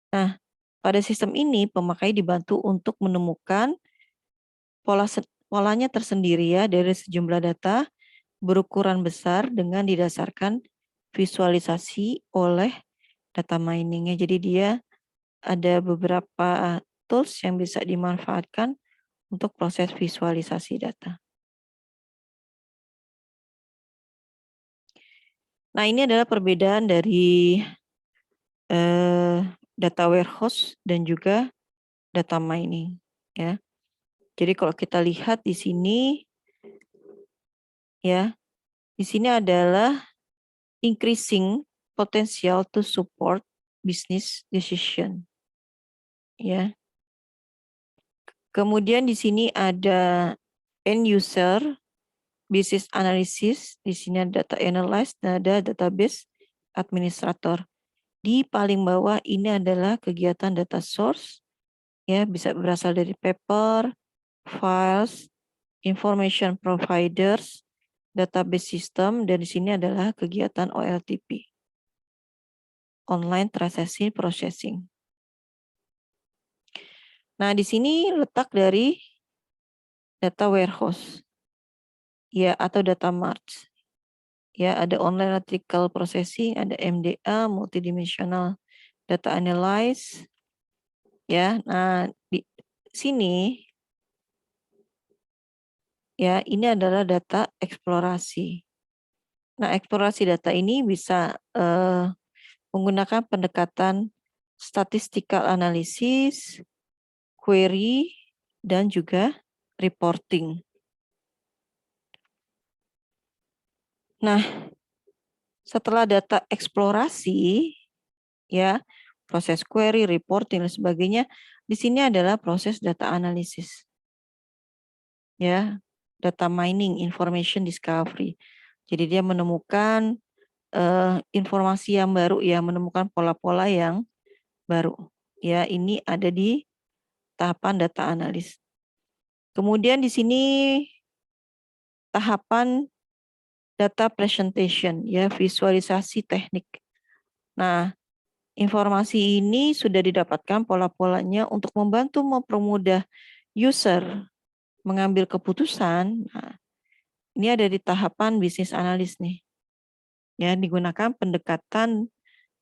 Nah, pada sistem ini pemakai dibantu untuk menemukan polanya tersendiri ya dari sejumlah data berukuran besar dengan didasarkan visualisasi oleh data miningnya. Jadi dia ada beberapa tools yang bisa dimanfaatkan untuk proses visualisasi data. Nah, ini adalah perbedaan dari data warehouse dan juga data mining ya. Jadi kalau kita lihat di sini ya, di sini adalah increasing potential to support business decision ya. Kemudian di sini ada end user, business analysis, di sini ada data analyst, dan ada database administrator. Di paling bawah ini adalah kegiatan data source, ya bisa berasal dari paper, files, information providers, database system, dan di sini adalah kegiatan OLTP, online transaction processing. Nah, di sini letak dari data warehouse, ya atau data mart. Ya, ada online article processing, ada MDA, multidimensional data analyze. Ya, nah di sini ya ini adalah data eksplorasi. Nah, eksplorasi data ini bisa menggunakan pendekatan statistical analysis, query, dan juga reporting. Nah, setelah data eksplorasi, ya proses query, reporting, dan sebagainya, di sini adalah proses data analisis. Ya, data mining, information discovery. Jadi dia menemukan informasi yang baru, ya menemukan pola-pola yang baru. Ya, ini ada di tahapan data analis. Kemudian di sini tahapan data presentation, ya visualisasi teknik. Nah, informasi ini sudah didapatkan pola-polanya untuk membantu mempermudah user mengambil keputusan. Nah, ini ada di tahapan bisnis analis nih. Ya, digunakan pendekatan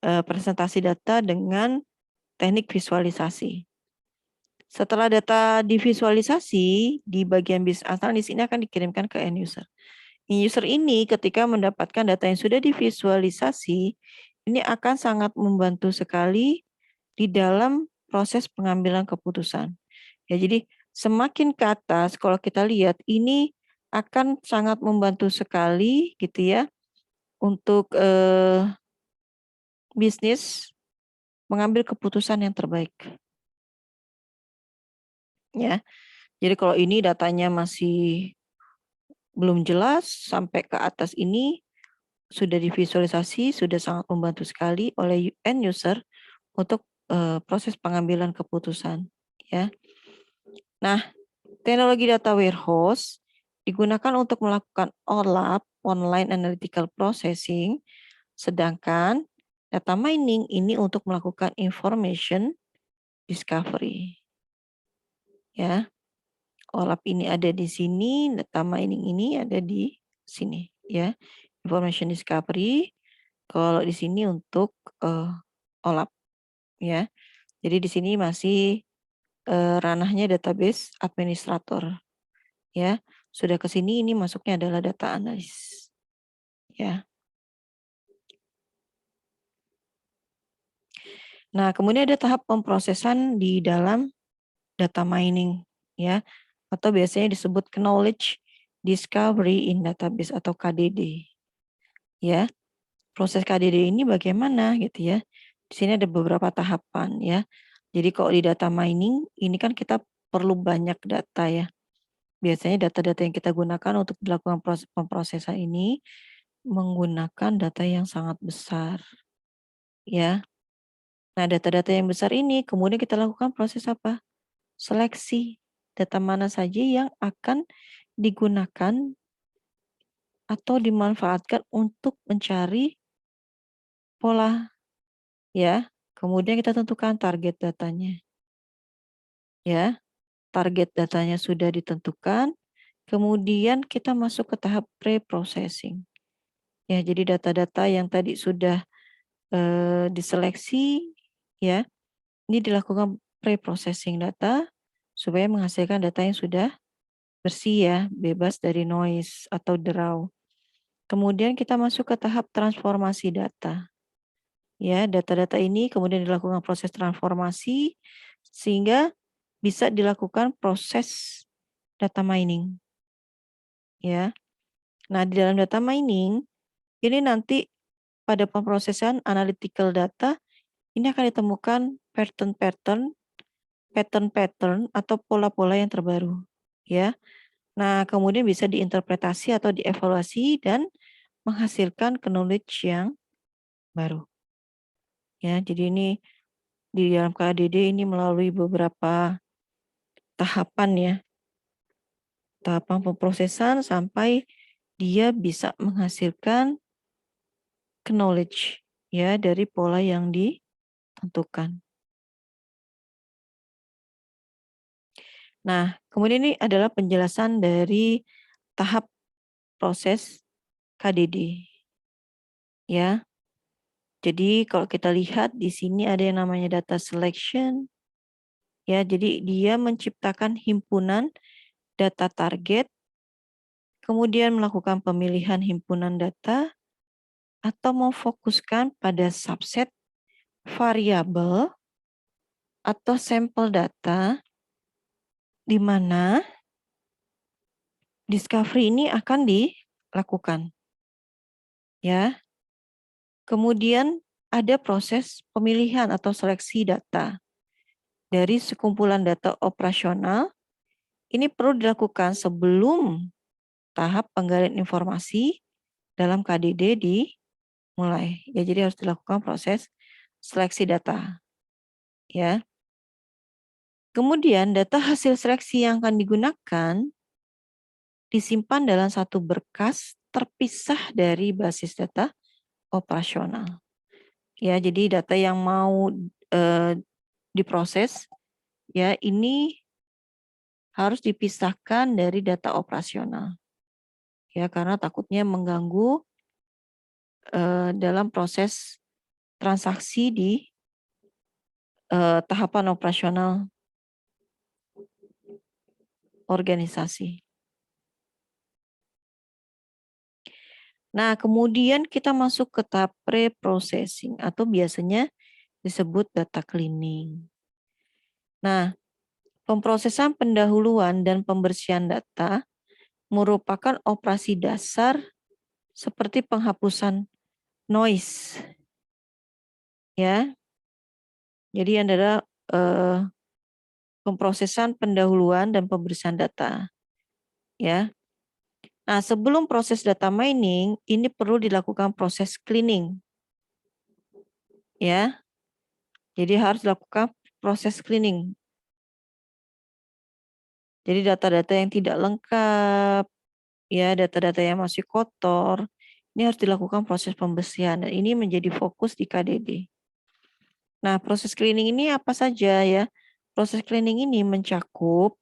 presentasi data dengan teknik visualisasi. Setelah data divisualisasi, di bagian bisnis analis ini akan dikirimkan ke end user. End user ini ketika mendapatkan data yang sudah divisualisasi, ini akan sangat membantu sekali di dalam proses pengambilan keputusan. Ya, jadi semakin ke atas kalau kita lihat ini akan sangat membantu sekali gitu ya untuk bisnis mengambil keputusan yang terbaik. Ya. Jadi kalau ini datanya masih belum jelas sampai ke atas ini sudah divisualisasi, sudah sangat membantu sekali oleh end user untuk proses pengambilan keputusan ya. Nah, teknologi data warehouse digunakan untuk melakukan OLAP, online analytical processing, sedangkan data mining ini untuk melakukan information discovery. Ya. OLAP ini ada di sini, data mining ini ada di sini ya. Information discovery, kalau di sini untuk OLAP ya. Jadi di sini masih ranahnya database administrator ya. Sudah ke sini ini masuknya adalah data analis ya. Nah, kemudian ada tahap pemrosesan di dalam data mining ya, atau biasanya disebut knowledge discovery in database atau KDD ya. Proses KDD ini bagaimana gitu ya. Di sini ada beberapa tahapan ya. Jadi kalau di data mining ini kan kita perlu banyak data ya. Biasanya data-data yang kita gunakan untuk dilakukan proses pemrosesan ini menggunakan data yang sangat besar ya. Nah, data-data yang besar ini kemudian kita lakukan proses apa? Seleksi. Data mana saja yang akan digunakan atau dimanfaatkan untuk mencari pola, ya. Kemudian kita tentukan target datanya, ya. Target datanya sudah ditentukan, kemudian kita masuk ke tahap pre-processing. Ya, jadi data-data yang tadi sudah diseleksi, ya, ini dilakukan pre-processing data supaya menghasilkan data yang sudah bersih, ya, bebas dari noise atau draw. Kemudian kita masuk ke tahap transformasi data. Ya, data-data ini kemudian dilakukan proses transformasi sehingga bisa dilakukan proses data mining, ya. Nah, di dalam data mining ini nanti pada pemrosesan analytical data ini akan ditemukan pattern-pattern atau pola-pola yang terbaru, ya. Nah, kemudian bisa diinterpretasi atau dievaluasi dan menghasilkan knowledge yang baru. Ya, jadi ini di dalam KDD ini melalui beberapa tahapan, ya. Tahapan pemrosesan sampai dia bisa menghasilkan knowledge, ya, dari pola yang ditentukan. Nah, kemudian ini adalah penjelasan dari tahap proses KDD. Ya. Jadi kalau kita lihat di sini ada yang namanya data selection. Ya, jadi dia menciptakan himpunan data target, kemudian melakukan pemilihan himpunan data atau memfokuskan pada subset variabel atau sampel data di mana discovery ini akan dilakukan. Ya. Kemudian ada proses pemilihan atau seleksi data. Dari sekumpulan data operasional, ini perlu dilakukan sebelum tahap penggalian informasi dalam KDD dimulai. Ya, jadi harus dilakukan proses seleksi data. Ya. Kemudian data hasil seleksi yang akan digunakan disimpan dalam satu berkas terpisah dari basis data operasional. Ya, jadi data yang mau diproses, ya, ini harus dipisahkan dari data operasional. Ya, karena takutnya mengganggu dalam proses transaksi di tahapan operasional organisasi. Nah, kemudian kita masuk ke tahap pre-processing atau biasanya disebut data cleaning. Nah, pemrosesan pendahuluan dan pembersihan data merupakan operasi dasar seperti penghapusan noise. Ya. Jadi adalah pemrosesan pendahuluan dan pembersihan data. Ya. Nah, sebelum proses data mining, ini perlu dilakukan proses cleaning. Ya. Jadi harus dilakukan proses cleaning. Jadi data-data yang tidak lengkap, ya, data-data yang masih kotor, ini harus dilakukan proses pembersihan dan ini menjadi fokus di KDD. Nah, proses cleaning ini apa saja, ya? Proses cleaning ini mencakup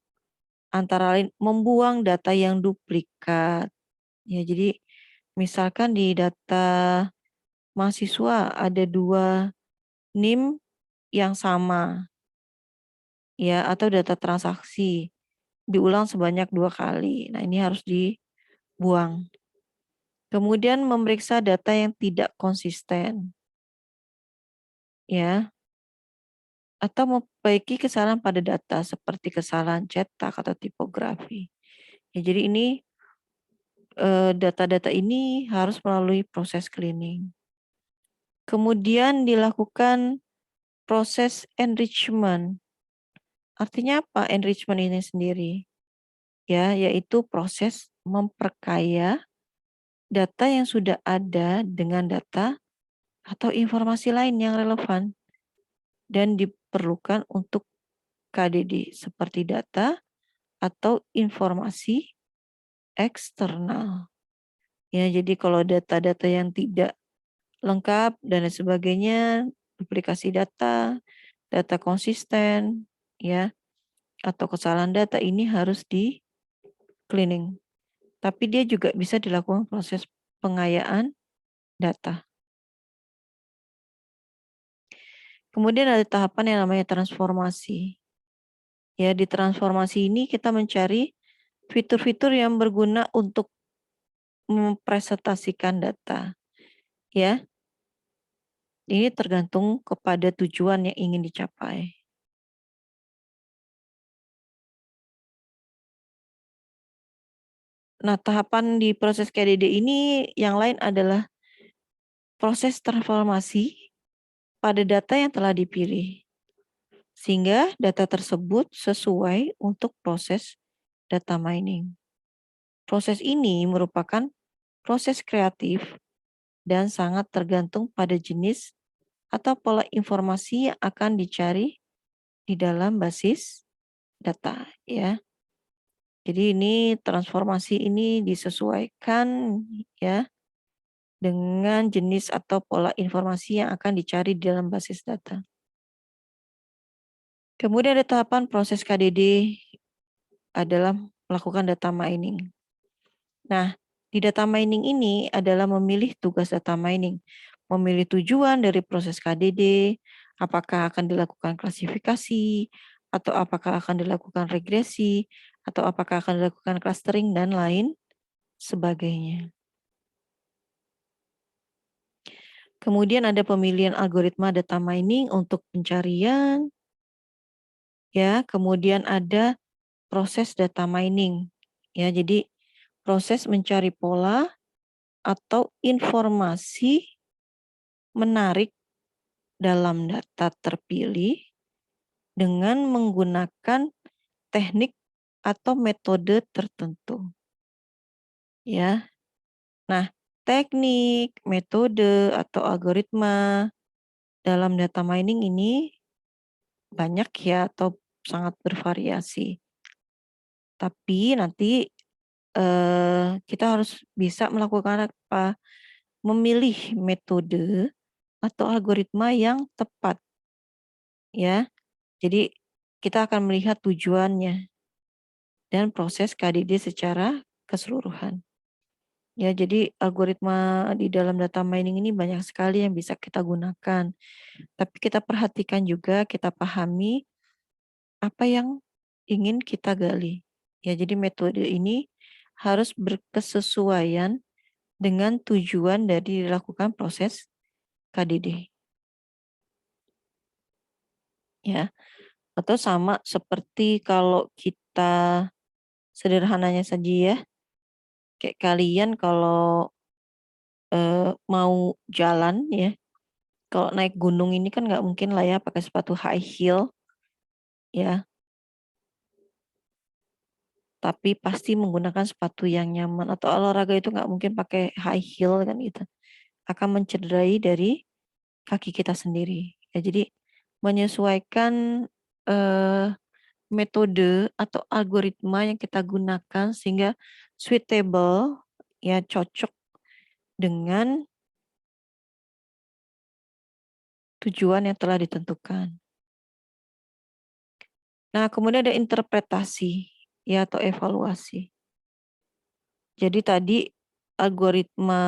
antara lain membuang data yang duplikat. Ya, jadi misalkan di data mahasiswa ada 2 NIM yang sama, ya, atau data transaksi diulang sebanyak 2 kali. Nah, ini harus dibuang. Kemudian memeriksa data yang tidak konsisten, ya, atau memperbaiki kesalahan pada data seperti kesalahan cetak atau tipografi. Ya, jadi ini data-data ini harus melalui proses cleaning. Kemudian dilakukan proses enrichment. Artinya apa enrichment ini sendiri? Ya, yaitu proses memperkaya data yang sudah ada dengan data atau informasi lain yang relevan dan diperlukan untuk KDD seperti data atau informasi eksternal. Ya, jadi kalau data-data yang tidak lengkap dan lain sebagainya, duplikasi data, data konsisten, ya, atau kesalahan data ini harus di cleaning. Tapi dia juga bisa dilakukan proses pengayaan data. Kemudian ada tahapan yang namanya transformasi. Ya, di transformasi ini kita mencari fitur-fitur yang berguna untuk mempresentasikan data. Ya, ini tergantung kepada tujuan yang ingin dicapai. Nah, tahapan di proses KDD ini yang lain adalah proses transformasi pada data yang telah dipilih, sehingga data tersebut sesuai untuk proses data mining. Proses ini merupakan proses kreatif dan sangat tergantung pada jenis atau pola informasi yang akan dicari di dalam basis data, ya. Jadi ini transformasi ini disesuaikan, ya, dengan jenis atau pola informasi yang akan dicari di dalam basis data. Kemudian ada tahapan proses KDD adalah melakukan data mining. Nah, di data mining ini adalah memilih tugas data mining, memilih tujuan dari proses KDD, apakah akan dilakukan klasifikasi, atau apakah akan dilakukan regresi, atau apakah akan dilakukan clustering, dan lain sebagainya. Kemudian ada pemilihan algoritma data mining untuk pencarian, ya. Kemudian ada proses data mining, ya. Jadi proses mencari pola atau informasi menarik dalam data terpilih dengan menggunakan teknik atau metode tertentu, ya. Nah, teknik, metode, atau algoritma dalam data mining ini banyak ya atau sangat bervariasi. Tapi nanti kita harus bisa melakukan apa? Memilih metode atau algoritma yang tepat, ya. Jadi kita akan melihat tujuannya dan proses KDD secara keseluruhan. Ya, jadi algoritma di dalam data mining ini banyak sekali yang bisa kita gunakan. Tapi kita perhatikan juga, kita pahami apa yang ingin kita gali. Ya, jadi metode ini harus berkesesuaian dengan tujuan dari dilakukan proses KDD. Ya, atau sama seperti kalau kita sederhananya saja ya, kayak kalian kalau mau jalan ya, kalau naik gunung ini kan nggak mungkin lah ya pakai sepatu high heel ya, tapi pasti menggunakan sepatu yang nyaman, atau olahraga itu nggak mungkin pakai high heel kan gitu. Akan mencederai dari kaki kita sendiri. Ya, jadi menyesuaikan eh, metode atau algoritma yang kita gunakan sehingga suitable, ya, cocok dengan tujuan yang telah ditentukan. Nah, kemudian ada interpretasi, ya, atau evaluasi. Jadi tadi algoritma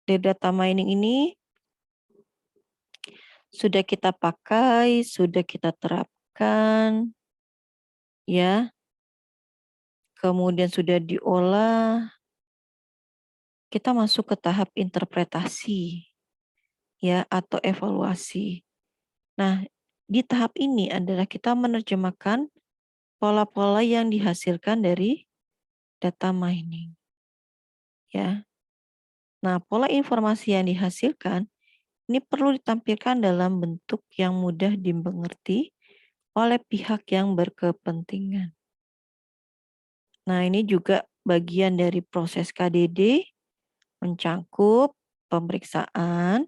dari data mining ini sudah kita pakai, sudah kita terapkan, ya, kemudian sudah diolah, kita masuk ke tahap interpretasi, ya, atau evaluasi. Nah, di tahap ini adalah kita menerjemahkan pola-pola yang dihasilkan dari data mining, ya. Nah, pola informasi yang dihasilkan ini perlu ditampilkan dalam bentuk yang mudah dimengerti oleh pihak yang berkepentingan. Nah, ini juga bagian dari proses KDD, mencangkup pemeriksaan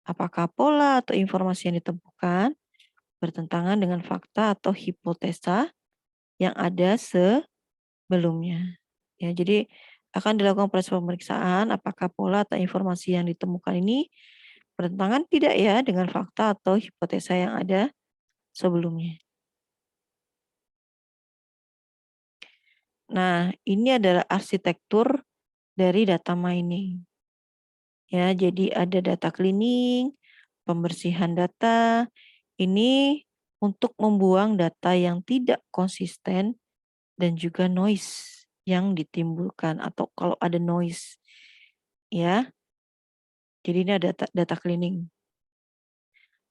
apakah pola atau informasi yang ditemukan bertentangan dengan fakta atau hipotesa yang ada sebelumnya. Ya, jadi Akan dilakukan proses pemeriksaan apakah pola atau informasi yang ditemukan ini bertentangan tidak ya dengan fakta atau hipotesa yang ada sebelumnya. Nah, ini adalah arsitektur dari data mining. Ya, jadi ada data cleaning, pembersihan data. Ini untuk membuang data yang tidak konsisten dan juga noise yang ditimbulkan atau kalau ada noise. Ya. Jadi ini ada data cleaning.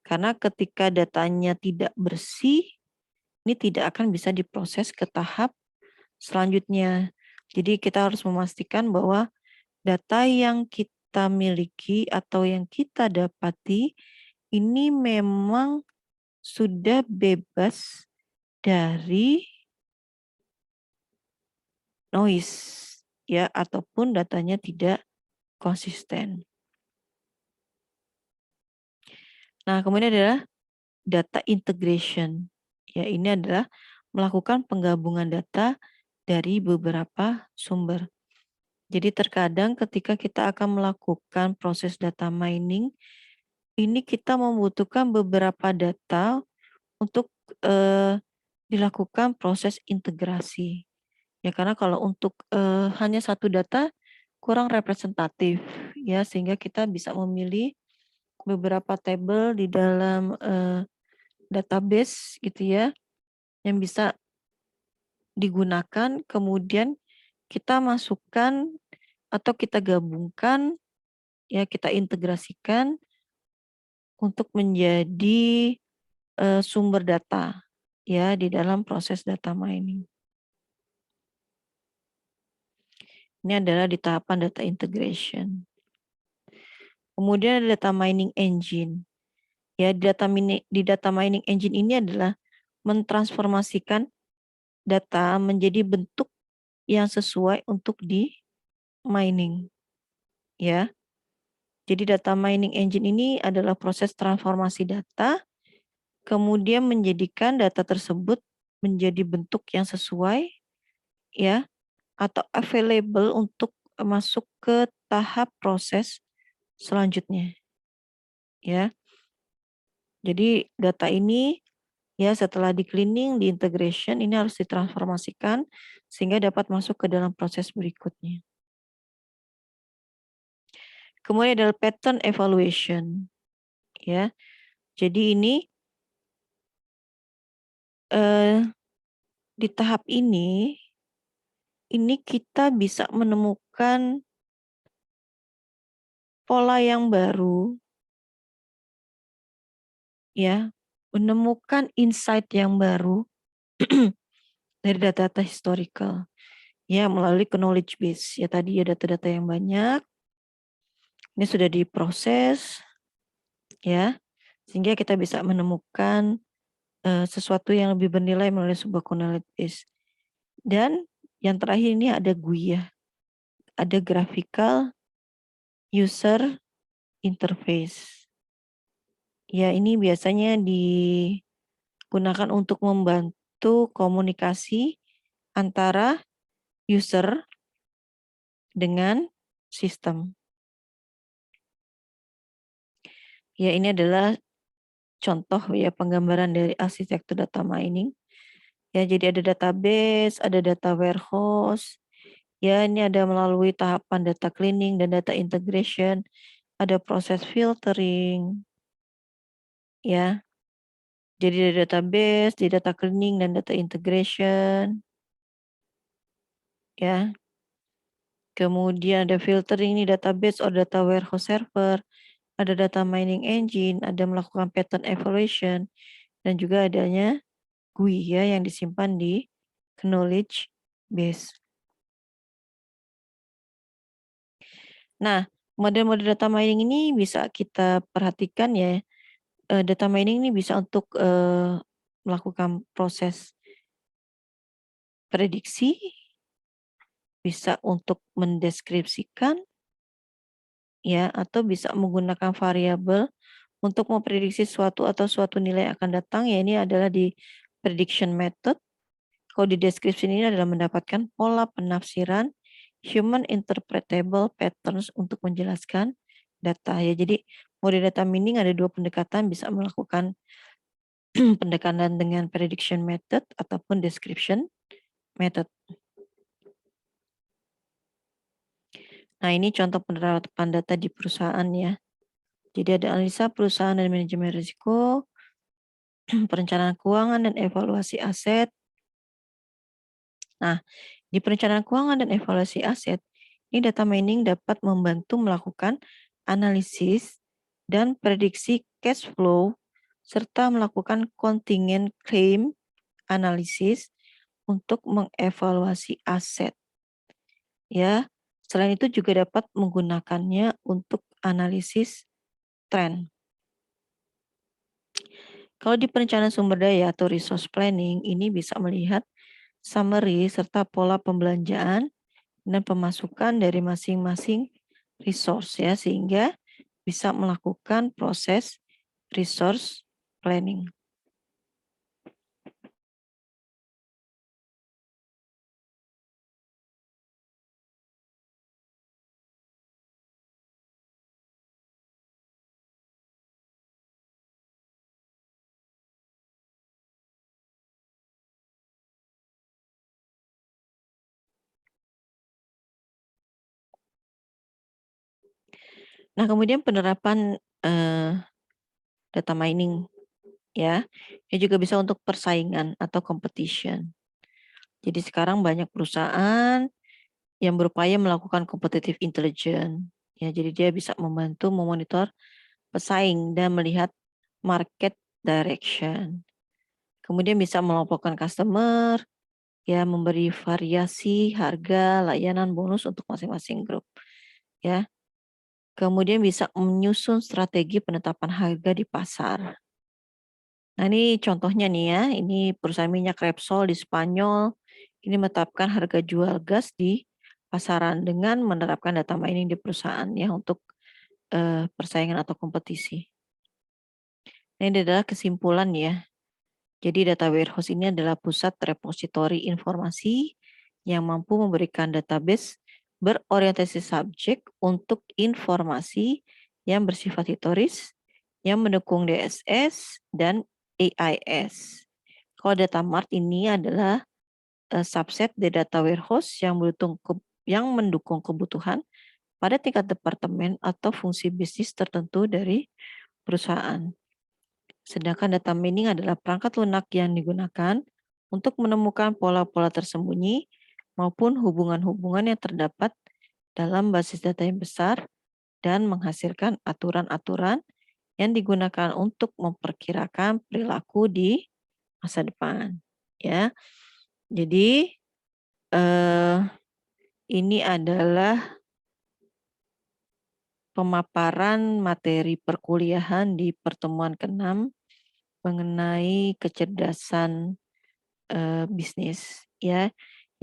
Karena ketika datanya tidak bersih, ini tidak akan bisa diproses ke tahap selanjutnya. Jadi kita harus memastikan bahwa data yang kita miliki atau yang kita dapati ini memang sudah bebas dari noise ya ataupun datanya tidak konsisten. Nah, kemudian adalah data integration. Ya, ini adalah melakukan penggabungan data dari beberapa sumber. Jadi terkadang ketika kita akan melakukan proses data mining, ini kita membutuhkan beberapa data untuk dilakukan proses integrasi. Ya karena kalau untuk hanya satu data kurang representatif ya sehingga kita bisa memilih beberapa tabel di dalam database gitu ya yang bisa digunakan kemudian kita masukkan atau kita gabungkan ya kita integrasikan untuk menjadi sumber data ya di dalam proses data mining. Ini adalah di tahapan data integration. Kemudian ada data mining engine. Ya, di data mining engine ini adalah mentransformasikan data menjadi bentuk yang sesuai untuk di mining. Ya. Jadi data mining engine ini adalah proses transformasi data kemudian menjadikan data tersebut menjadi bentuk yang sesuai ya atau available untuk masuk ke tahap proses selanjutnya. Ya. Jadi data ini ya setelah di cleaning, di integration ini harus ditransformasikan sehingga dapat masuk ke dalam proses berikutnya. Kemudian adalah pattern evaluation. Ya. Jadi ini di tahap ini kita bisa menemukan pola yang baru ya, menemukan insight yang baru dari data-data historical ya melalui knowledge base. Ya tadi ya data-data yang banyak ini sudah diproses ya sehingga kita bisa menemukan sesuatu yang lebih bernilai melalui sebuah knowledge base. Dan yang terakhir ini ada GUI ya. Ada graphical user interface. Ya, ini biasanya digunakan untuk membantu komunikasi antara user dengan sistem. Ya, ini adalah contoh ya penggambaran dari arsitektur data mining. Ya, jadi ada database, ada data warehouse. Ya, ini ada melalui tahapan data cleaning dan data integration, ada proses filtering. Ya. Jadi ada database, di data cleaning dan data integration. Ya. Kemudian ada filtering ini database or data warehouse server, ada data mining engine, ada melakukan pattern evaluation, dan juga adanya GUI ya yang disimpan di knowledge base. Nah, model-model data mining ini bisa kita perhatikan ya. Data mining ini bisa untuk melakukan proses prediksi, bisa untuk mendeskripsikan, ya atau bisa menggunakan variabel untuk memprediksi suatu atau suatu nilai akan datang ya ini adalah di prediction method. Kalau di description ini adalah mendapatkan pola penafsiran human interpretable patterns untuk menjelaskan data ya. Jadi model data mining ada dua pendekatan, bisa melakukan pendekatan dengan prediction method ataupun description method. Nah, ini contoh penerapan data di perusahaan ya. Jadi ada analisa perusahaan dan manajemen risiko, perencanaan keuangan dan evaluasi aset. Nah, di perencanaan keuangan dan evaluasi aset, ini data mining dapat membantu melakukan analisis dan prediksi cash flow serta melakukan contingent claim analisis untuk mengevaluasi aset. Ya, selain itu juga dapat menggunakannya untuk analisis tren. Kalau di perencanaan sumber daya atau resource planning, ini bisa melihat summary serta pola pembelanjaan dan pemasukan dari masing-masing resource ya, sehingga bisa melakukan proses resource planning. Nah, kemudian penerapan data mining ya, ini juga bisa untuk persaingan atau competition. Jadi sekarang banyak perusahaan yang berupaya melakukan competitive intelligence. Ya, jadi dia bisa membantu memonitor pesaing dan melihat market direction. Kemudian bisa melompokkan customer, ya memberi variasi harga, layanan, bonus untuk masing-masing grup. Ya. Kemudian bisa menyusun strategi penetapan harga di pasar. Nah, ini contohnya nih ya, ini perusahaan minyak Repsol di Spanyol, ini menetapkan harga jual gas di pasaran dengan menerapkan data mining di perusahaan ya untuk persaingan atau kompetisi. Nah, ini adalah kesimpulan ya. Jadi data warehouse ini adalah pusat repositori informasi yang mampu memberikan database berorientasi subjek untuk informasi yang bersifat historis, yang mendukung DSS dan AIS. Kalau data mart ini adalah subset dari data warehouse yang mendukung kebutuhan pada tingkat departemen atau fungsi bisnis tertentu dari perusahaan. Sedangkan data mining adalah perangkat lunak yang digunakan untuk menemukan pola-pola tersembunyi maupun hubungan-hubungan yang terdapat dalam basis data yang besar dan menghasilkan aturan-aturan yang digunakan untuk memperkirakan perilaku di masa depan. Ya, jadi ini adalah pemaparan materi perkuliahan di pertemuan ke-6 mengenai kecerdasan bisnis ya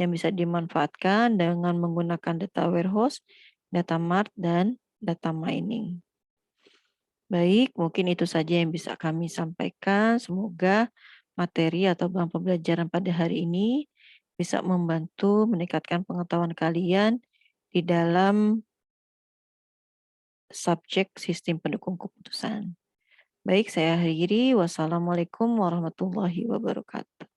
yang bisa dimanfaatkan dengan menggunakan data warehouse, data mart dan data mining. Baik, mungkin itu saja yang bisa kami sampaikan. Semoga materi atau bahan pembelajaran pada hari ini bisa membantu meningkatkan pengetahuan kalian di dalam subjek sistem pendukung keputusan. Baik, saya akhiri. Wassalamualaikum warahmatullahi wabarakatuh.